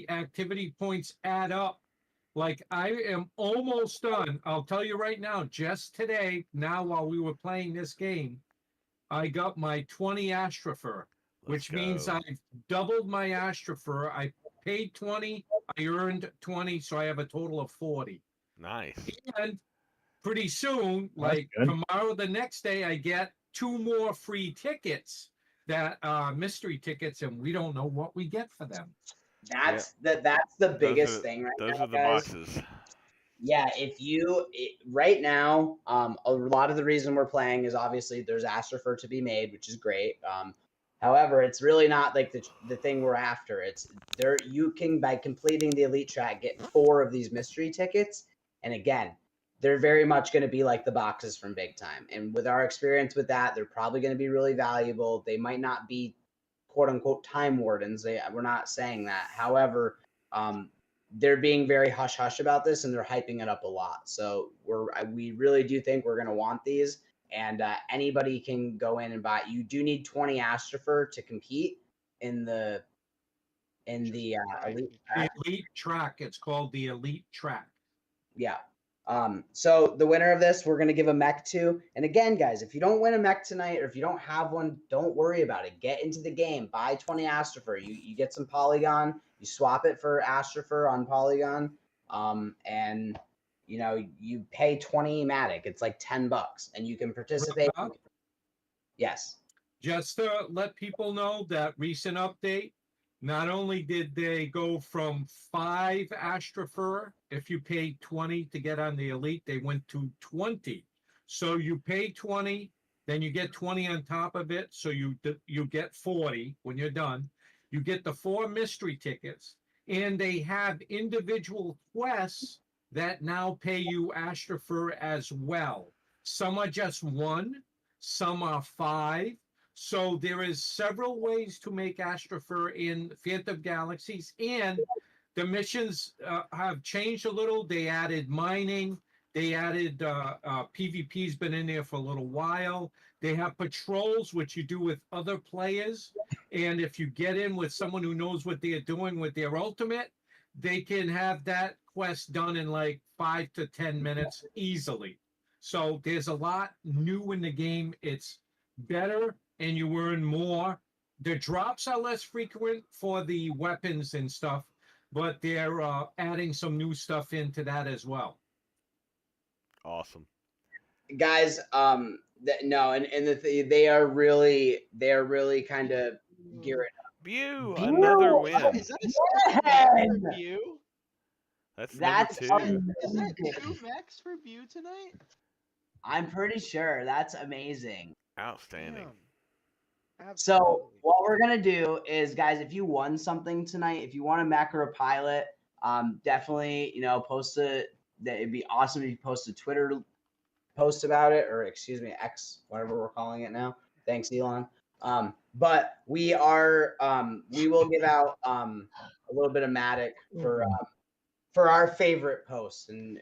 S4: activity points add up. Like I am almost done. I'll tell you right now, just today, now while we were playing this game, I got my 20 Astropher, which means I've doubled my Astropher. I paid 20, I earned 20, so I have a total of 40.
S2: Nice.
S4: And pretty soon, like tomorrow, the next day, I get 2 more free tickets that are mystery tickets, and we don't know what we get for them.
S1: That's the biggest thing right now.
S2: Those are the
S1: guys.
S2: boxes.
S1: Yeah, right now, a lot of the reason we're playing is obviously there's Astropher to be made, which is great. However, it's really not like the thing we're after. It's there you can, by completing the elite track, get 4 of these mystery tickets, and again, they're very much going to be like the boxes from Big Time. And with our experience with that, they're probably going to be really valuable. They might not be quote unquote time wardens. We're not saying that. However, they're being very hush hush about this, and they're hyping it up a lot. So we really do think we're going to want these, and anybody can go in and buy. You do need 20 Astropher to compete in the elite track.
S4: The elite track. It's called the elite track.
S1: Yeah. So the winner of this, we're going to give a mech to. And again, guys, if you don't win a mech tonight, or if you don't have one, don't worry about it. Get into the game. Buy 20 Astropher. You get some Polygon. You swap it for Astropher on Polygon. And you pay 20 Matic. It's like $10, and you can participate. Yes.
S4: Just to let people know that recent update, not only did they go from 5 Astropher, if you paid 20 to get on the elite, they went to 20. So you pay 20, then you get 20 on top of it. So you get 40 when you're done. You get the 4 mystery tickets, and they have individual quests that now pay you Astropher as well. Some are just 1, some are 5. So there is several ways to make Astropher in Phantom Galaxies, and the missions have changed a little. They added mining. They added PvP's been in there for a little while. They have patrols, which you do with other players. And if you get in with someone who knows what they're doing with their ultimate, they can have that quest done in like 5 to 10 minutes easily. So there's a lot new in the game. It's better, and you earn more. The drops are less frequent for the weapons and stuff, but they're adding some new stuff into that as well.
S2: Awesome,
S1: guys. They are really kind of gearing up.
S2: View, another win.
S3: Is that a for View?
S2: That's
S1: number 2.
S3: Is that 2 mechs for View tonight?
S1: I'm pretty sure. That's amazing.
S2: Outstanding.
S1: So what we're gonna do is, guys, if you won something tonight, if you want a mech or a pilot, definitely post it. It'd be awesome if you post a Twitter post about it, or excuse me, X, whatever we're calling it now. Thanks, Elon. But we will give out a little bit of Matic for our favorite post. And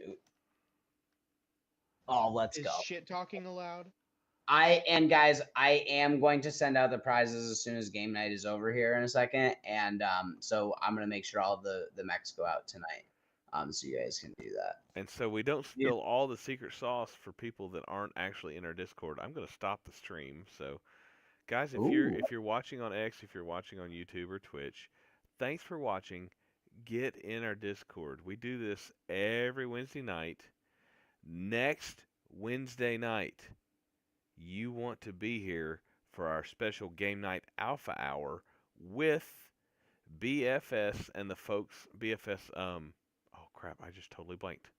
S1: let's go.
S3: Is shit talking allowed?
S1: Guys, I am going to send out the prizes as soon as game night is over here in a second, and so I'm gonna make sure all the mechs go out tonight, so you guys can do that.
S2: And so we don't spill all the secret sauce for people that aren't actually in our Discord. I'm gonna stop the stream. So, guys, if you're watching on X, if you're watching on YouTube or Twitch, thanks for watching. Get in our Discord. We do this every Wednesday night. Next Wednesday night, you want to be here for our special Game Night Alpha Hour with BFS and the folks. BFS, oh crap, I just totally blanked.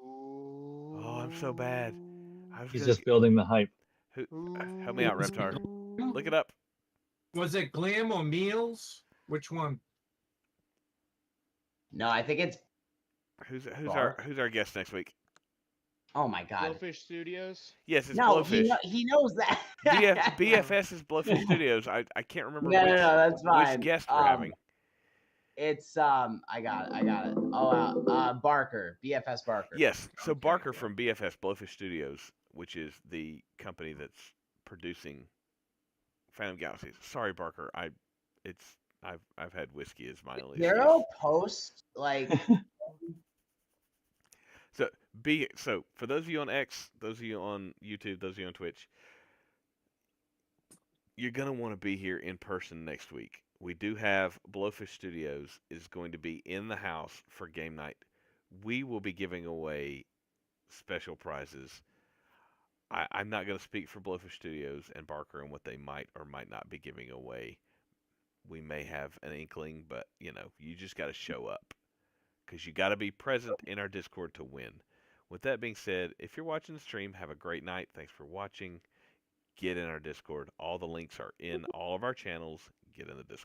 S2: Oh, I'm so bad.
S5: He's just building the hype.
S2: Help me out, Reptar. Look it up.
S4: Was it Glam or Meals? Which one?
S1: No, I think it's.
S2: Who's
S1: Bark.
S2: our guest next week?
S1: Oh my god.
S3: Blowfish Studios.
S2: Yes, it's
S1: No,
S2: Blowfish.
S1: he knows that.
S2: BFS is Blowfish Studios. I can't remember
S1: No, that's fine.
S2: which guest we're having.
S1: It's I got it. Oh, Barker, BFS Barker.
S2: Yes, so
S4: Okay,
S2: Barker
S4: yeah.
S2: from BFS Blowfish Studios, which is the company that's producing Phantom Galaxies. Sorry, Barker. I've had whiskey as my only
S1: Zero
S2: excuse.
S1: post like
S2: So for those of you on X, those of you on YouTube, those of you on Twitch, you're gonna want to be here in person next week. We do have Blowfish Studios is going to be in the house for game night. We will be giving away special prizes. I'm not going to speak for Blowfish Studios and Barker and what they might or might not be giving away. We may have an inkling, but you just got to show up because you got to be present in our Discord to win. With that being said, if you're watching the stream, have a great night. Thanks for watching. Get in our Discord. All the links are in all of our channels. Get in the Discord.